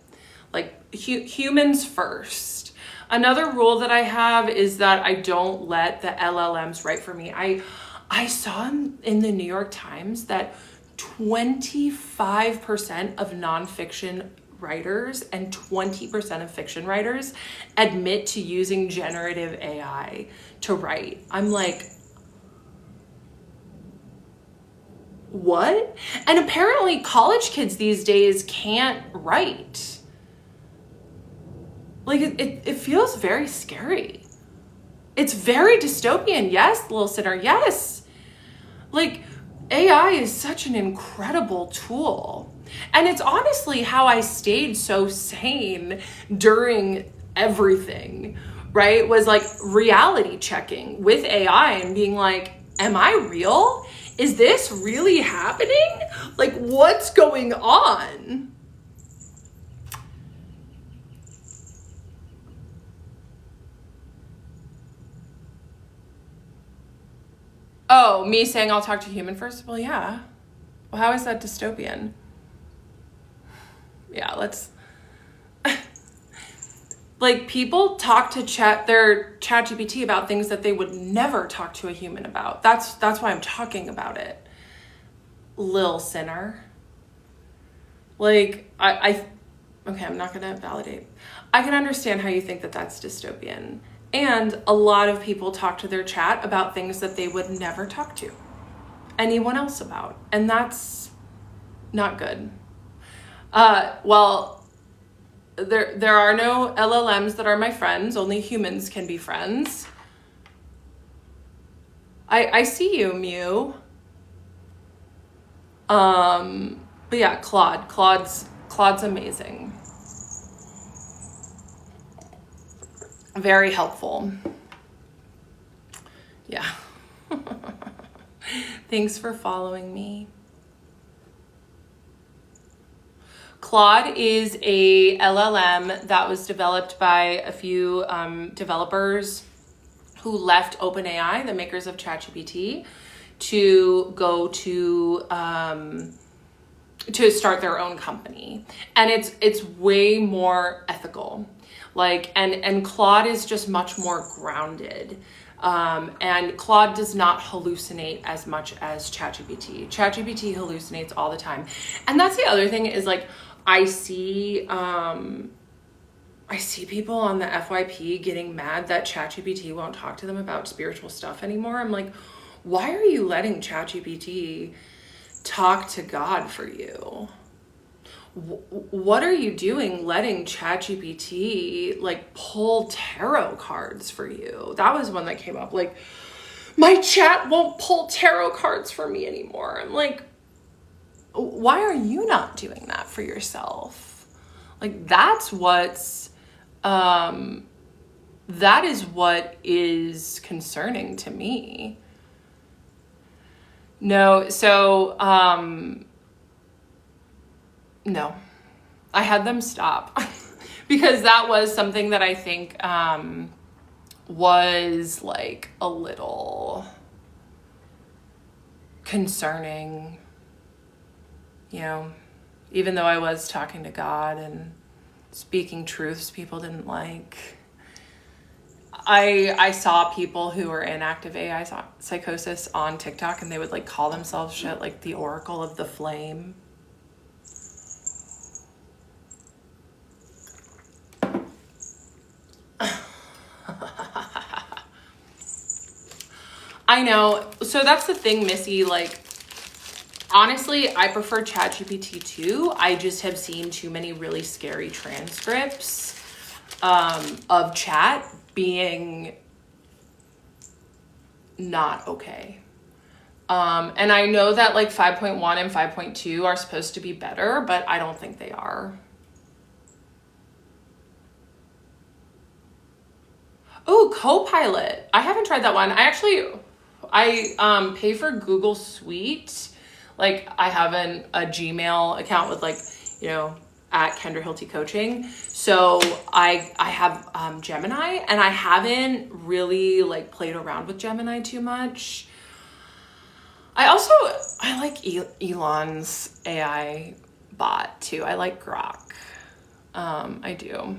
Like humans first. Another rule that I have is that I don't let the LLMs write for me. I saw in the New York Times that 25% of nonfiction writers and 20% of fiction writers admit to using generative AI to write. I'm like, what? And apparently college kids these days can't write. Like, it feels very scary. It's very dystopian. Yes, little sinner, yes. Like, AI is such an incredible tool. And it's honestly how I stayed so sane during everything, right? Was like reality checking with AI and being like, am I real? Is this really happening? Like, what's going on? Oh, me saying I'll talk to a human first? Well, yeah. Well, how is that dystopian? Yeah, let's... Like, people talk to their ChatGPT about things that they would never talk to a human about. That's why I'm talking about it. Lil sinner. Like, okay, I'm not gonna validate. I can understand how you think that that's dystopian. And a lot of people talk to their chat about things that they would never talk to anyone else about. And that's not good. Well, there are no LLMs that are my friends. Only humans can be friends. I see you, Mew. But yeah, Claude's amazing. Very helpful. Yeah. Thanks for following me. Claude is a LLM that was developed by a few developers who left OpenAI, the makers of ChatGPT, to go to start their own company. And it's way more ethical. Like, and Claude is just much more grounded. And Claude does not hallucinate as much as ChatGPT. ChatGPT hallucinates all the time. And that's the other thing is like, I see people on the FYP getting mad that ChatGPT won't talk to them about spiritual stuff anymore. I'm like, why are you letting ChatGPT talk to God for you? What are you doing letting ChatGPT like pull tarot cards for you? That was one that came up. Like, my chat won't pull tarot cards for me anymore. I'm like, why are you not doing that for yourself? Like, that is what is concerning to me. No, so, no, I had them stop because that was something that I think was like a little concerning, you know, even though I was talking to God and speaking truths people didn't like. I saw people who were in active AI psychosis on TikTok and they would like call themselves shit like the Oracle of the Flame. I know. So that's the thing, Missy. Like, honestly, I prefer ChatGPT too. I just have seen too many really scary transcripts of chat being not okay. And I know that like 5.1 and 5.2 are supposed to be better, but I don't think they are. Oh, Copilot. I haven't tried that one. I pay for Google Suite. Like, I have a Gmail account with like, you know, at Kendra Hilty Coaching. So I have Gemini, and I haven't really like played around with Gemini too much. I like Elon's AI bot too. I like Grok. I do.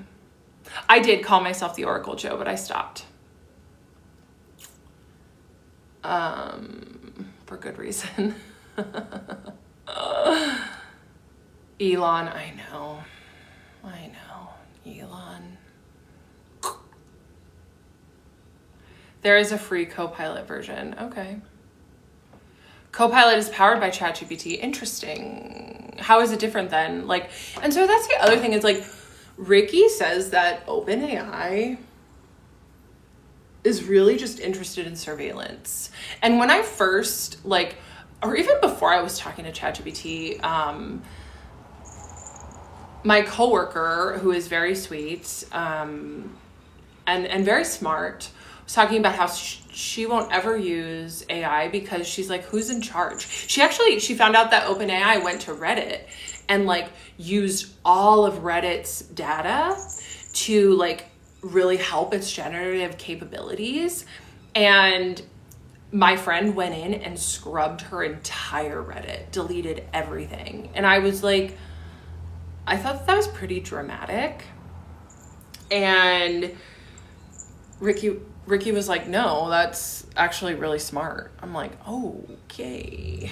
I did call myself the Oracle Joe, but I stopped. For good reason. Elon, I know. Elon. There is a free Copilot version. Okay. Copilot is powered by ChatGPT. Interesting. How is it different then? Like, and so that's the other thing is like, Ricky says that OpenAI is really just interested in surveillance. And when I first, like, or even before I was talking to ChatGPT, my coworker, who is very sweet and very smart, was talking about how she won't ever use AI because she's like, who's in charge? She found out that OpenAI went to Reddit and like used all of Reddit's data to like really help its generative capabilities. And my friend went in and scrubbed her entire Reddit, deleted everything. And I was like, I thought that was pretty dramatic. And Ricky was like, no, that's actually really smart. I'm like, okay.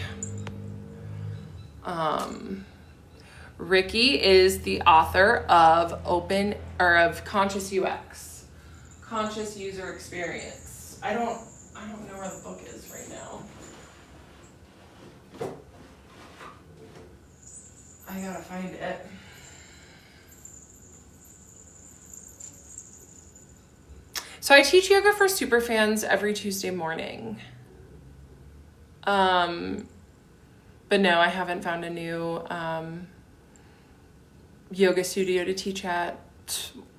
Ricky is the author of Conscious UX, Conscious User Experience. I don't know where the book is right now. I gotta find it. So I teach yoga for superfans every Tuesday morning. But no, I haven't found a new yoga studio to teach at.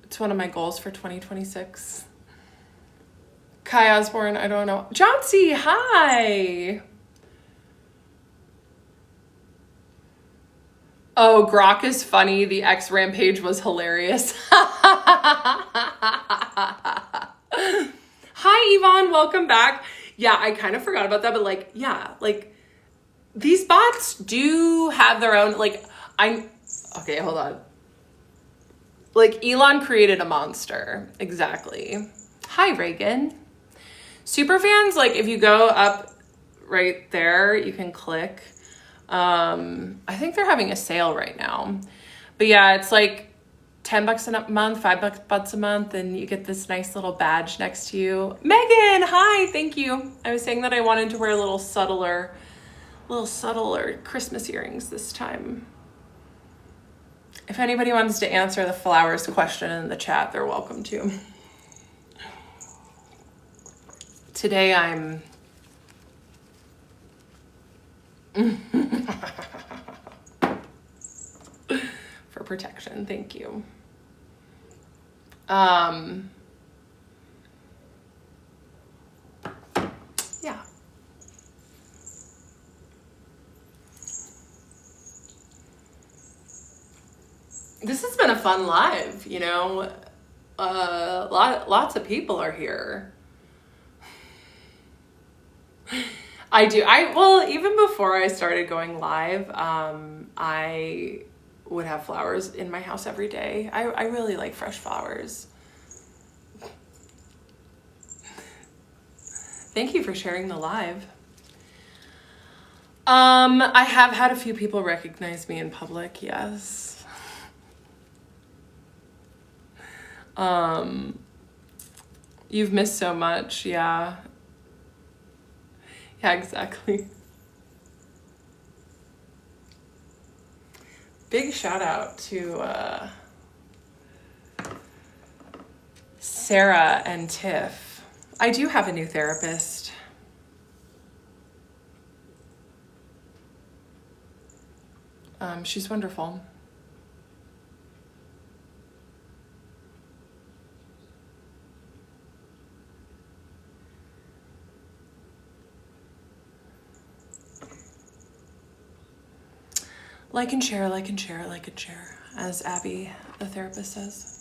It's one of my goals for 2026. Kai Osborne, I don't know. Johnsy, hi. Oh, Grok is funny. The X rampage was hilarious. Hi, Yvonne. Welcome back. Yeah, I kind of forgot about that, but like, yeah, like these bots do have their own, like, okay, hold on. Like Elon created a monster. Exactly. Hi, Reagan. Superfans, like if you go up right there, you can click. I think they're having a sale right now, but yeah, it's like $10 a month, $5 a month, and you get this nice little badge next to you. Megan, hi, thank you. I was saying that I wanted to wear a little subtler Christmas earrings this time. If anybody wants to answer the flowers question in the chat, they're welcome to. Today I'm for protection. Thank you. Yeah. This has been a fun live, you know. Lots of people are here. Well, even before I started going live, I would have flowers in my house every day. I really like fresh flowers. Thank you for sharing the live. I have had a few people recognize me in public, yes. You've missed so much, yeah. Yeah, exactly. Big shout out to Sarah and Tiff. I do have a new therapist. She's wonderful. Like and share, like and share, like and share, as Abby, the therapist, says.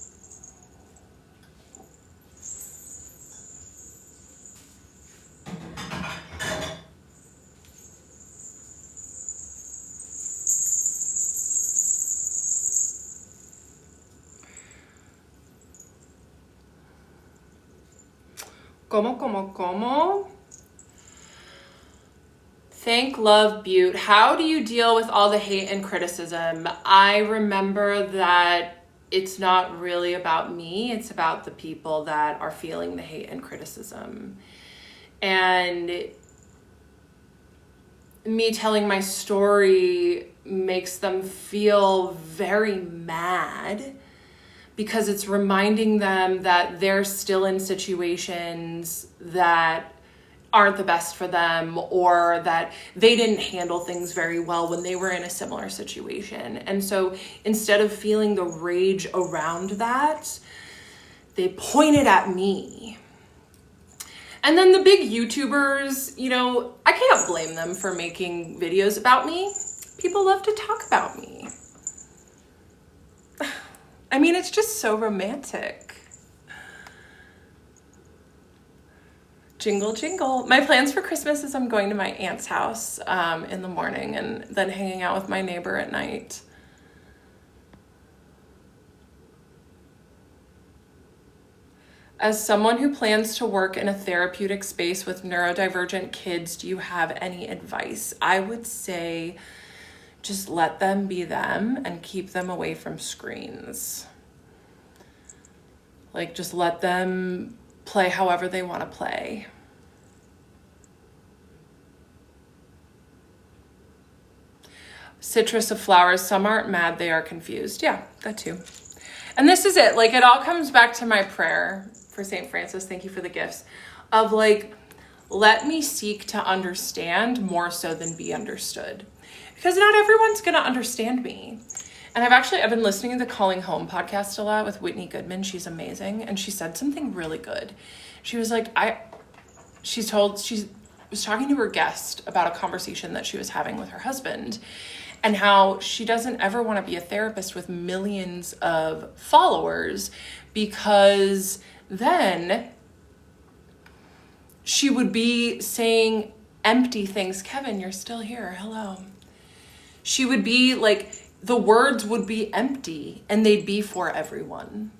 ¿Cómo? Thank Love Butte. How do you deal with all the hate and criticism? I remember that it's not really about me. It's about the people that are feeling the hate and criticism. And me telling my story makes them feel very mad because it's reminding them that they're still in situations that aren't the best for them, or that they didn't handle things very well when they were in a similar situation. And so instead of feeling the rage around that, they pointed at me. And then the big YouTubers, you know, I can't blame them for making videos about me. People love to talk about me. I mean, it's just so romantic. Jingle, jingle. My plans for Christmas is I'm going to my aunt's house in the morning and then hanging out with my neighbor at night. As someone who plans to work in a therapeutic space with neurodivergent kids, do you have any advice? I would say just let them be them and keep them away from screens. Like, just let them play however they want to play. Citrus of flowers. Some aren't mad, they are confused. Yeah, that too. And this is it. Like, it all comes back to my prayer for St. Francis. Thank you for the gifts. Of like, let me seek to understand more so than be understood. Because not everyone's going to understand me. And I've been listening to the Calling Home podcast a lot with Whitney Goodman. She's amazing. And she said something really good. She was like, she was talking to her guest about a conversation that she was having with her husband and how she doesn't ever want to be a therapist with millions of followers because then she would be saying empty things. Kevin, you're still here. Hello. She would be like, the words would be empty and they'd be for everyone.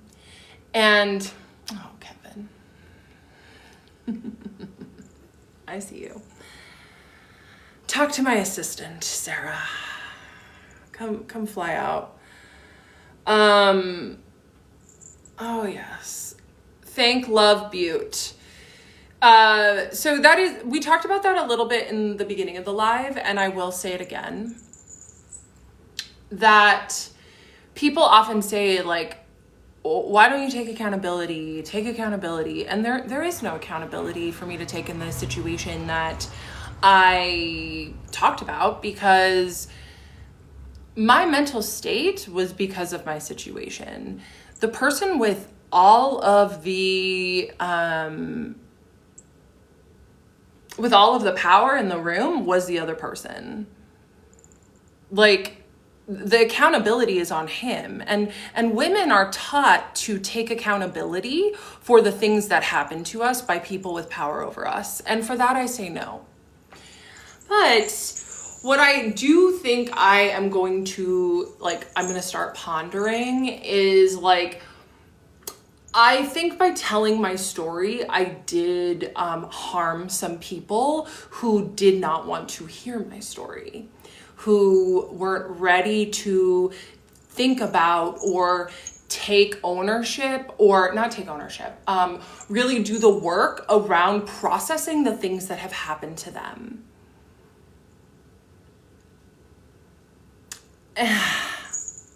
And, oh, Kevin. I see you. Talk to my assistant, Sarah. Come fly out. Oh, yes. Thank Love Butte. So that is, we talked about that a little bit in the beginning of the live, and I will say it again. That people often say, like, why don't you take accountability? Take accountability. And there is no accountability for me to take in the situation that I talked about, because my mental state was because of my situation. The person with all of the power in the room was the other person. Like, the accountability is on him. And women are taught to take accountability for the things that happen to us by people with power over us. And for that, I say no. But what I do think I am going to, I'm going to start pondering is, I think by telling my story, I did harm some people who did not want to hear my story, who weren't ready to think about or take ownership, or not take ownership, really do the work around processing the things that have happened to them.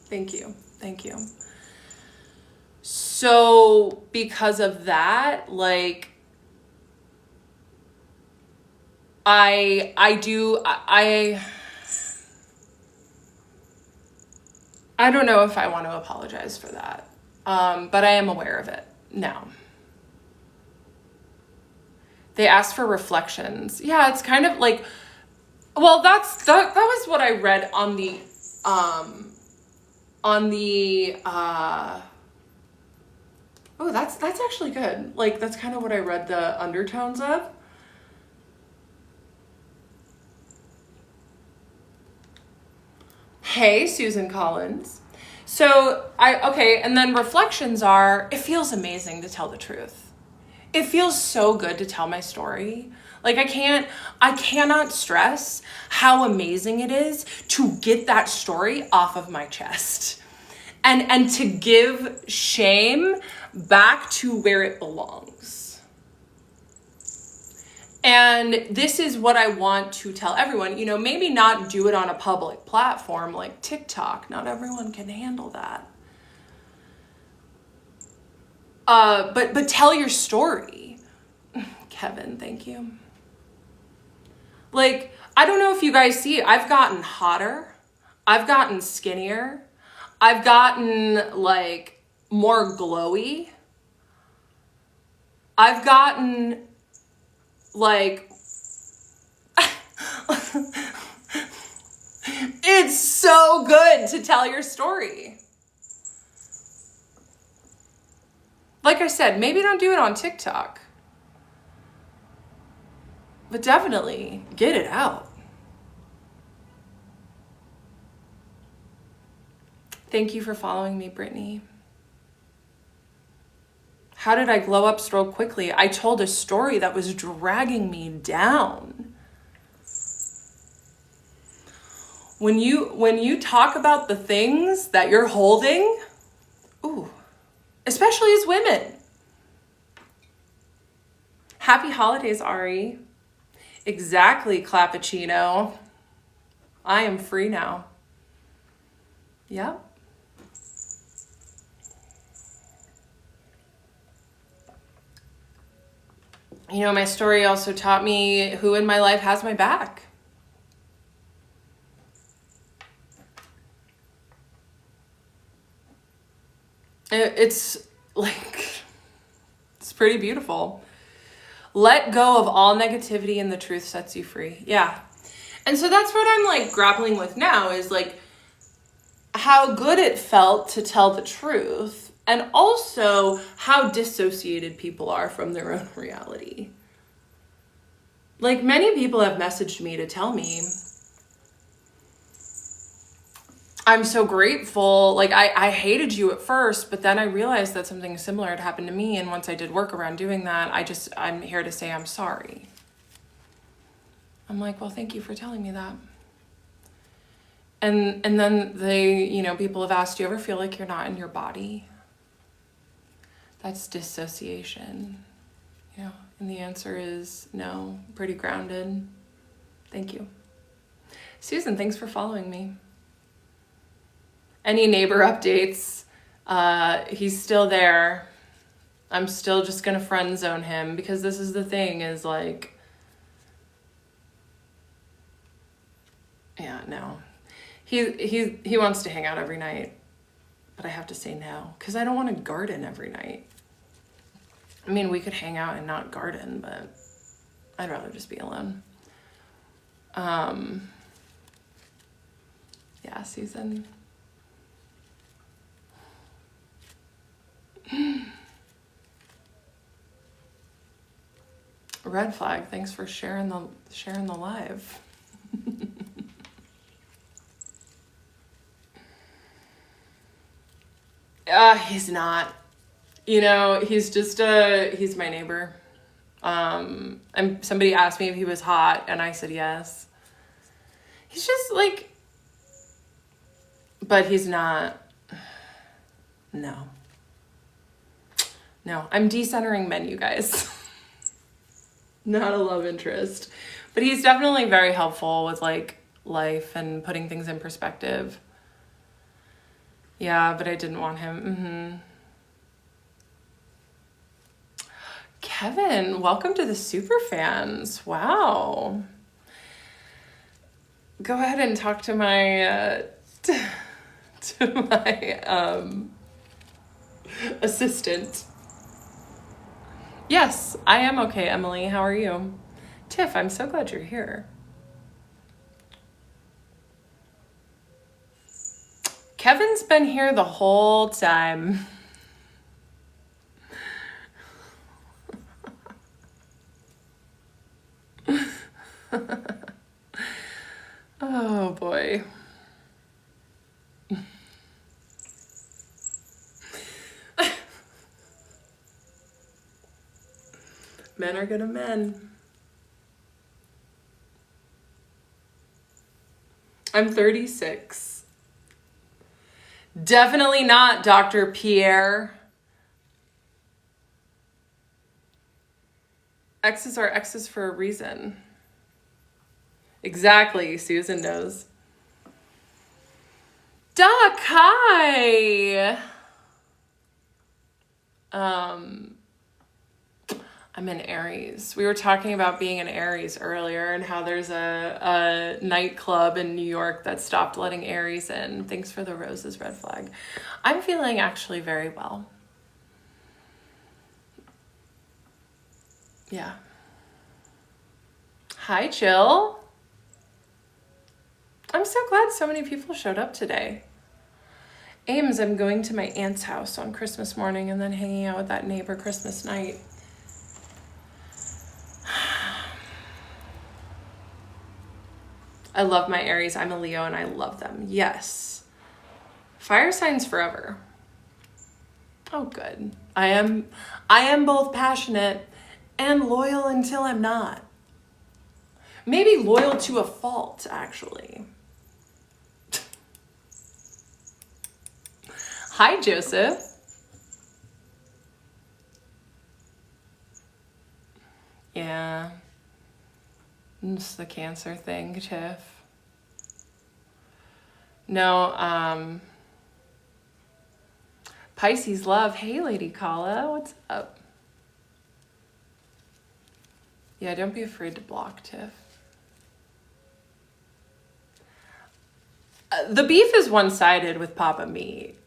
Thank you. So because of that, I don't know if I want to apologize for that, but I am aware of it now. They asked for reflections. Yeah, it's kind of like, well, that was what I read on the oh, that's actually good. That's kind of what I read the undertones of. Hey, Susan Collins. So and then reflections are, it feels amazing to tell the truth. It feels so good to tell my story. Like I cannot stress how amazing it is to get that story off of my chest. And to give shame back to where it belongs. And this is what I want to tell everyone, you know, maybe not do it on a public platform like TikTok. Not everyone can handle that. But tell your story. Kevin, thank you. Like, I don't know if you guys see, I've gotten hotter. I've gotten skinnier. I've gotten like more glowy. I've gotten like, it's so good to tell your story. Like I said, maybe don't do it on TikTok, but definitely get it out. Thank you for following me, Brittany. How did I glow up so quickly? I told a story that was dragging me down. When you talk about the things that you're holding, ooh, especially as women. Happy holidays, Ari. Exactly, Clappuccino. I am free now. Yep. You know, my story also taught me who in my life has my back. It's like, it's pretty beautiful. Let go of all negativity and the truth sets you free. Yeah. And so that's what I'm like grappling with now is like how good it felt to tell the truth and also how dissociated people are from their own reality. Like many people have messaged me to tell me, I'm so grateful. Like I hated you at first, but then I realized that something similar had happened to me. And once I did work around doing that, I'm here to say I'm sorry. I'm like, well, thank you for telling me that. And then people have asked, do you ever feel like you're not in your body? That's dissociation, you know, and the answer is no, pretty grounded. Thank you. Susan, thanks for following me. Any neighbor updates? He's still there. I'm still just gonna friend zone him because this is the thing is like, yeah, no. He wants to hang out every night, but I have to say no because I don't want to garden every night. I mean, we could hang out and not garden, but I'd rather just be alone. Yeah, Susan. Red flag, thanks for sharing the live. He's not. You know, he's my neighbor. And somebody asked me if he was hot, and I said yes. He's just like, but he's not. No, I'm decentering men, you guys. Not a love interest, but he's definitely very helpful with like life and putting things in perspective. Yeah, but I didn't want him. Kevin, welcome to the super fans. Wow. Go ahead and talk to my assistant. Yes, I am okay, Emily. How are you? Tiff, I'm so glad you're here. Kevin's been here the whole time. Oh boy. Men are gonna men. I'm 36. Definitely not Dr. Pierre. Exes are exes for a reason. Exactly, Susan knows. Doc, hi! I'm an Aries. We were talking about being an Aries earlier and how there's a nightclub in New York that stopped letting Aries in. Thanks for the roses, red flag. I'm feeling actually very well. Yeah. Hi, Jill. I'm so glad so many people showed up today. Ames, I'm going to my aunt's house on Christmas morning and then hanging out with that neighbor Christmas night. I love my Aries. I'm a Leo and I love them. Yes. Fire signs forever. Oh, good. I am both passionate and loyal until I'm not. Maybe loyal to a fault, actually. Hi, Joseph. Yeah. It's the Cancer thing, Tiff. No, Pisces love. Hey, Lady Kala, what's up? Yeah, don't be afraid to block, Tiff. The beef is one-sided with Papa Meat.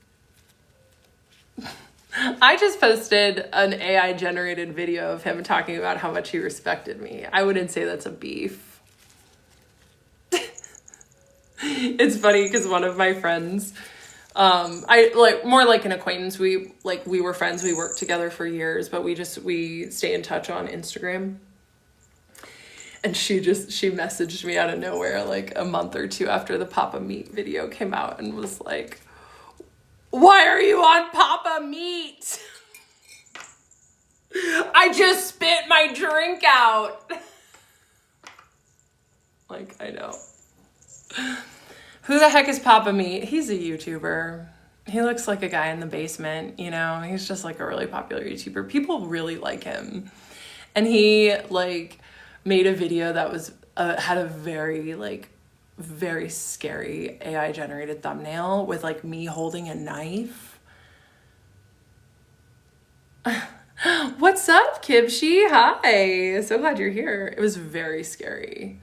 I just posted an AI-generated video of him talking about how much he respected me. I wouldn't say that's a beef. It's funny because one of my friends, I like more like an acquaintance. We were friends. We worked together for years, but we stay in touch on Instagram. And she messaged me out of nowhere like a month or two after the Papa Meat video came out and was like, "Why are you on Papa Meat? I just spit my drink out." Like, I know. Who the heck is Papa Meat? He's a YouTuber. He looks like a guy in the basement, you know? He's just like a really popular YouTuber. People really like him. And he like made a video that was had a very scary AI generated thumbnail with like me holding a knife. What's up, Kibshi? Hi. So glad you're here. It was very scary.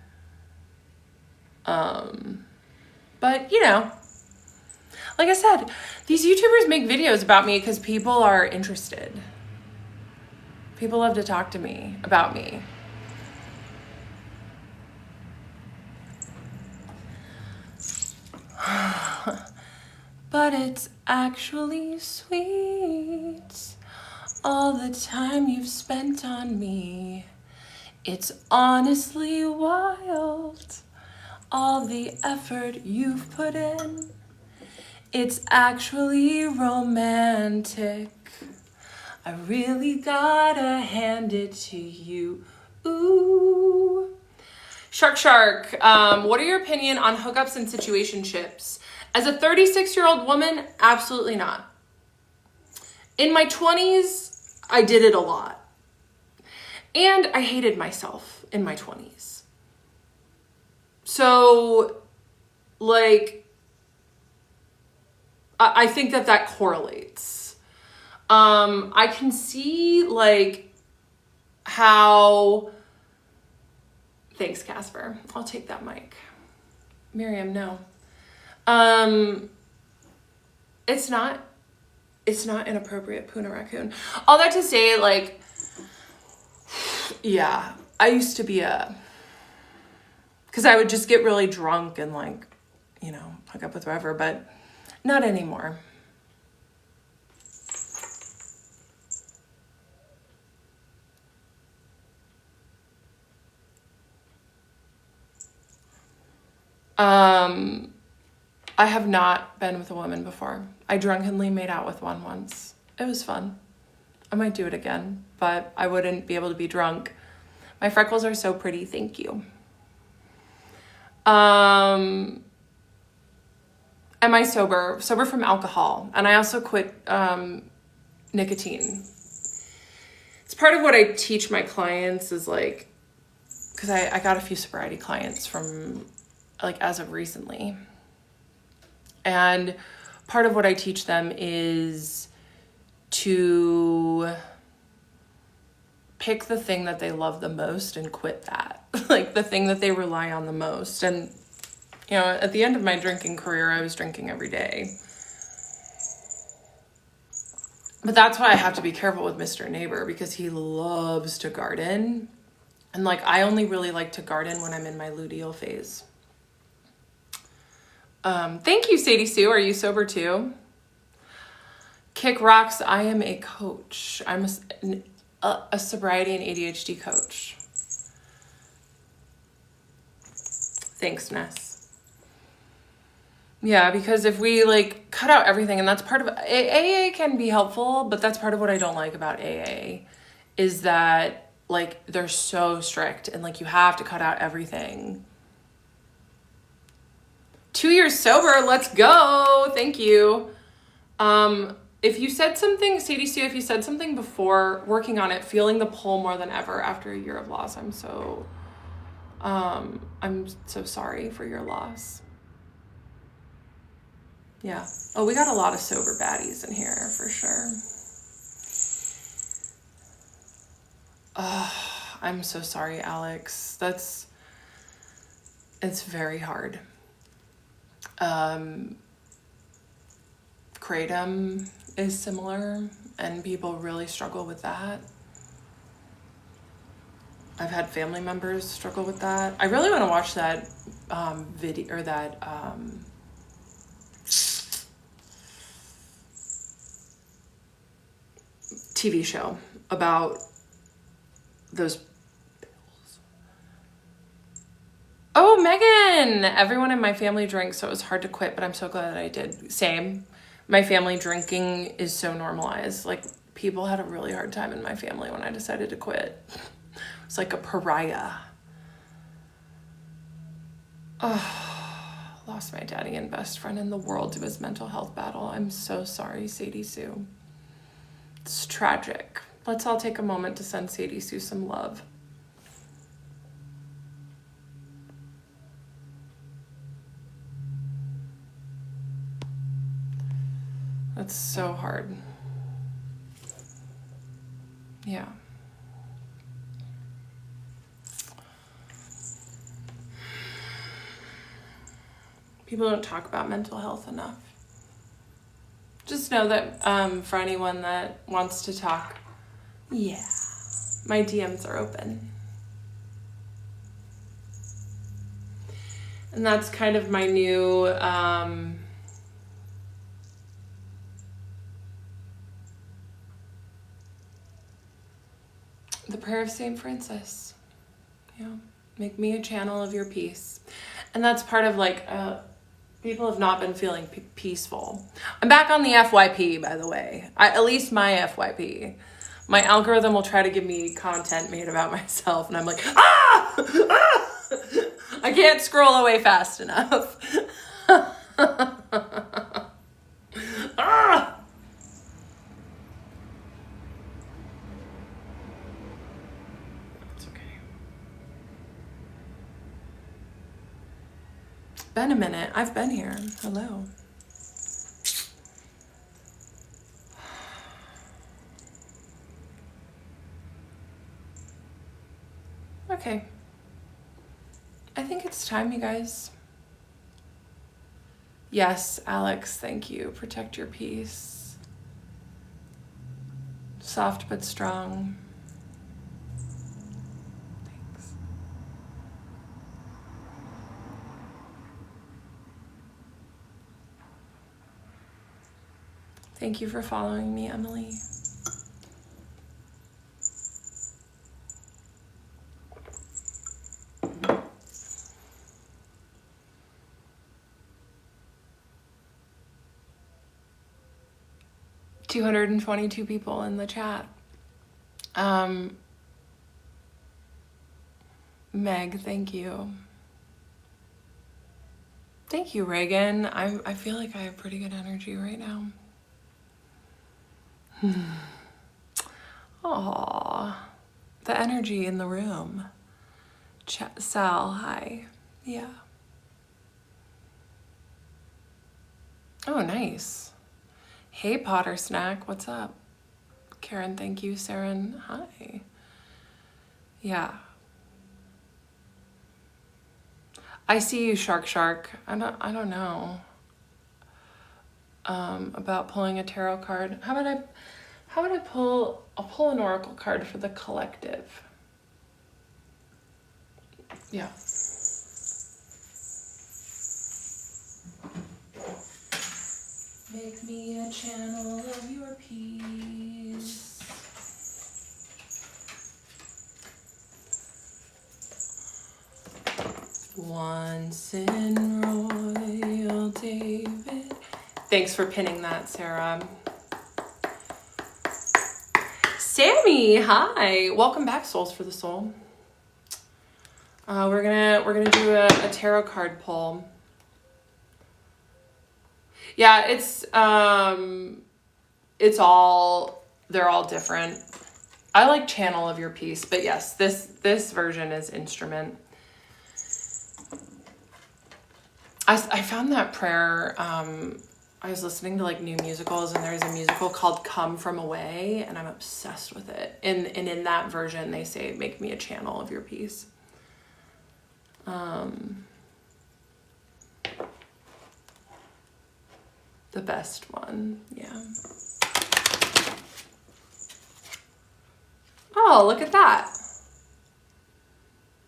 But you know, like I said, these YouTubers make videos about me because people are interested. People love to talk to me about me. But it's actually sweet, all the time you've spent on me. It's honestly wild, all the effort you've put in. It's actually romantic. I really gotta hand it to you. Ooh. Shark, what are your opinion on hookups and situationships? As a 36-year-old woman, absolutely not. In my 20s, I did it a lot. And I hated myself in my 20s. So, like, I think that correlates. I can see, like, how... Thanks, Casper. I'll take that mic. Miriam, no. It's not inappropriate, Puna Raccoon. All that to say, like, yeah, I used to be because I would just get really drunk and like, you know, hook up with whoever, but not anymore. I have not been with a woman before. I drunkenly made out with one once. It was fun. I might do it again, but I wouldn't be able to be drunk. My freckles are so pretty, thank you. Am I sober? Sober from alcohol. And I also quit nicotine. It's part of what I teach my clients is like, because I got a few sobriety clients from like as of recently. And part of what I teach them is to pick the thing that they love the most and quit that. Like the thing that they rely on the most. And, you know, at the end of my drinking career, I was drinking every day. But that's why I have to be careful with Mr. Neighbor, because he loves to garden. And like, I only really like to garden when I'm in my luteal phase. Thank you, Sadie Sue. Are you sober too? Kick rocks. I am a coach. I'm a sobriety and ADHD coach. Thanks, Ness. Yeah, because if we like cut out everything, and that's part of AA can be helpful, but that's part of what I don't like about AA is that like they're so strict and like you have to cut out everything. 2 years sober, let's go. Thank you. If you said something, Sadie Sue, if you said something before working on it, feeling the pull more than ever after a year of loss, I'm so sorry for your loss. Yeah. Oh, we got a lot of sober baddies in here for sure. Oh, I'm so sorry, Alex. It's very hard. Kratom is similar and people really struggle with that. I've had family members struggle with that. I really want to watch that video or that TV show about those pills. Oh, Megan! Everyone in my family drinks, so it was hard to quit, but I'm so glad that I did. Same. My family drinking is so normalized. Like, people had a really hard time in my family when I decided to quit. It's like a pariah. Oh, lost my daddy and best friend in the world to his mental health battle. I'm so sorry, Sadie Sue. It's tragic. Let's all take a moment to send Sadie Sue some love. That's so hard. Yeah. People don't talk about mental health enough. Just know that for anyone that wants to talk, yeah, my DMs are open. And that's kind of my new the prayer of St. Francis. You know, make me a channel of your peace. And that's part of like people have not been feeling peaceful. I'm back on the FYP, by the way. At least my FYP. My algorithm will try to give me content made about myself, and I'm like, ah! I can't scroll away fast enough. Ah! It's okay. Been a minute. I've been here. Hello. Okay. I think it's time, you guys. Yes, Alex, thank you. Protect your peace. Soft but strong. Thanks. Thank you for following me, Emily. $222 people in the chat. Meg, thank you. Thank you, Reagan. I feel like I have pretty good energy right now. Aww, the energy in the room. Sal, hi. Yeah. Oh, nice. Hey, Potter Snack, what's up? Karen, thank you. Saren, hi. Yeah. I see you, Shark. I don't know about pulling a tarot card. How about I pull? I'll pull an oracle card for the collective. Yeah. Make me a channel of your peace. Once in Royal David. Thanks for pinning that, Sarah. Sammy, hi. Welcome back, Souls for the Soul. We're gonna do a tarot card pull. Yeah, they're all different. I like Channel of Your Peace, but yes, this version is instrument. I found that prayer, I was listening to like new musicals, and there's a musical called Come From Away, and I'm obsessed with it. And in that version, they say, make me a channel of your peace. The best one, yeah. Oh, look at that.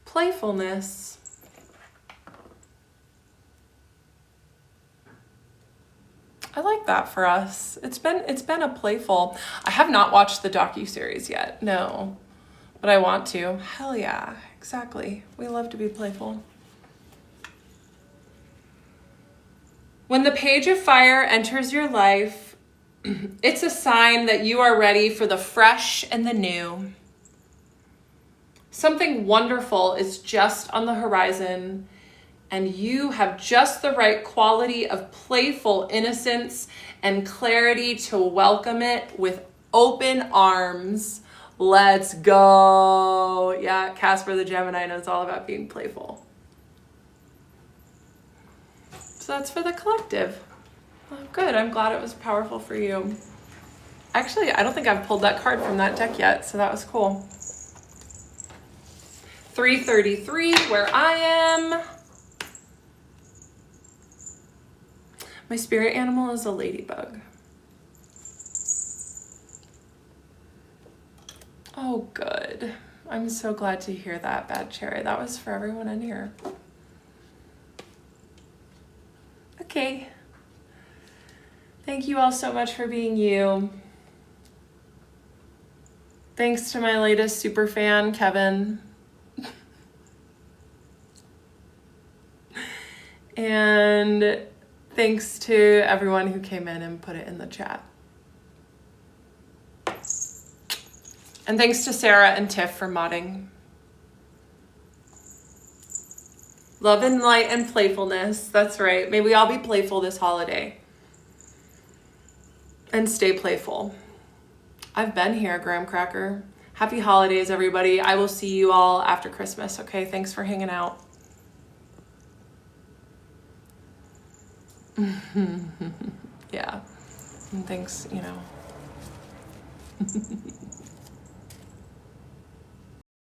Playfulness. I like that for us. It's been a playful. I have not watched the docuseries yet, no. But I want to. Hell yeah, exactly. We love to be playful. When the Page of Fire enters your life, it's a sign that you are ready for the fresh and the new. Something wonderful is just on the horizon, and you have just the right quality of playful innocence and clarity to welcome it with open arms. Let's go. Yeah, Casper the Gemini knows all about being playful. So that's for the collective. Oh, good. I'm glad it was powerful for you. Actually, I don't think I've pulled that card from that deck yet, so that was cool. 333, where I am. My spirit animal is a ladybug. Oh, good. I'm so glad to hear that, Bad Cherry. That was for everyone in here. Okay. Thank you all so much for being you. Thanks to my latest super fan, Kevin. And thanks to everyone who came in and put it in the chat. And thanks to Sarah and Tiff for modding. Love and light and playfulness. That's right. May we all be playful this holiday. And stay playful. I've been here, Graham Cracker. Happy holidays, everybody. I will see you all after Christmas, okay? Thanks for hanging out. Yeah. And thanks,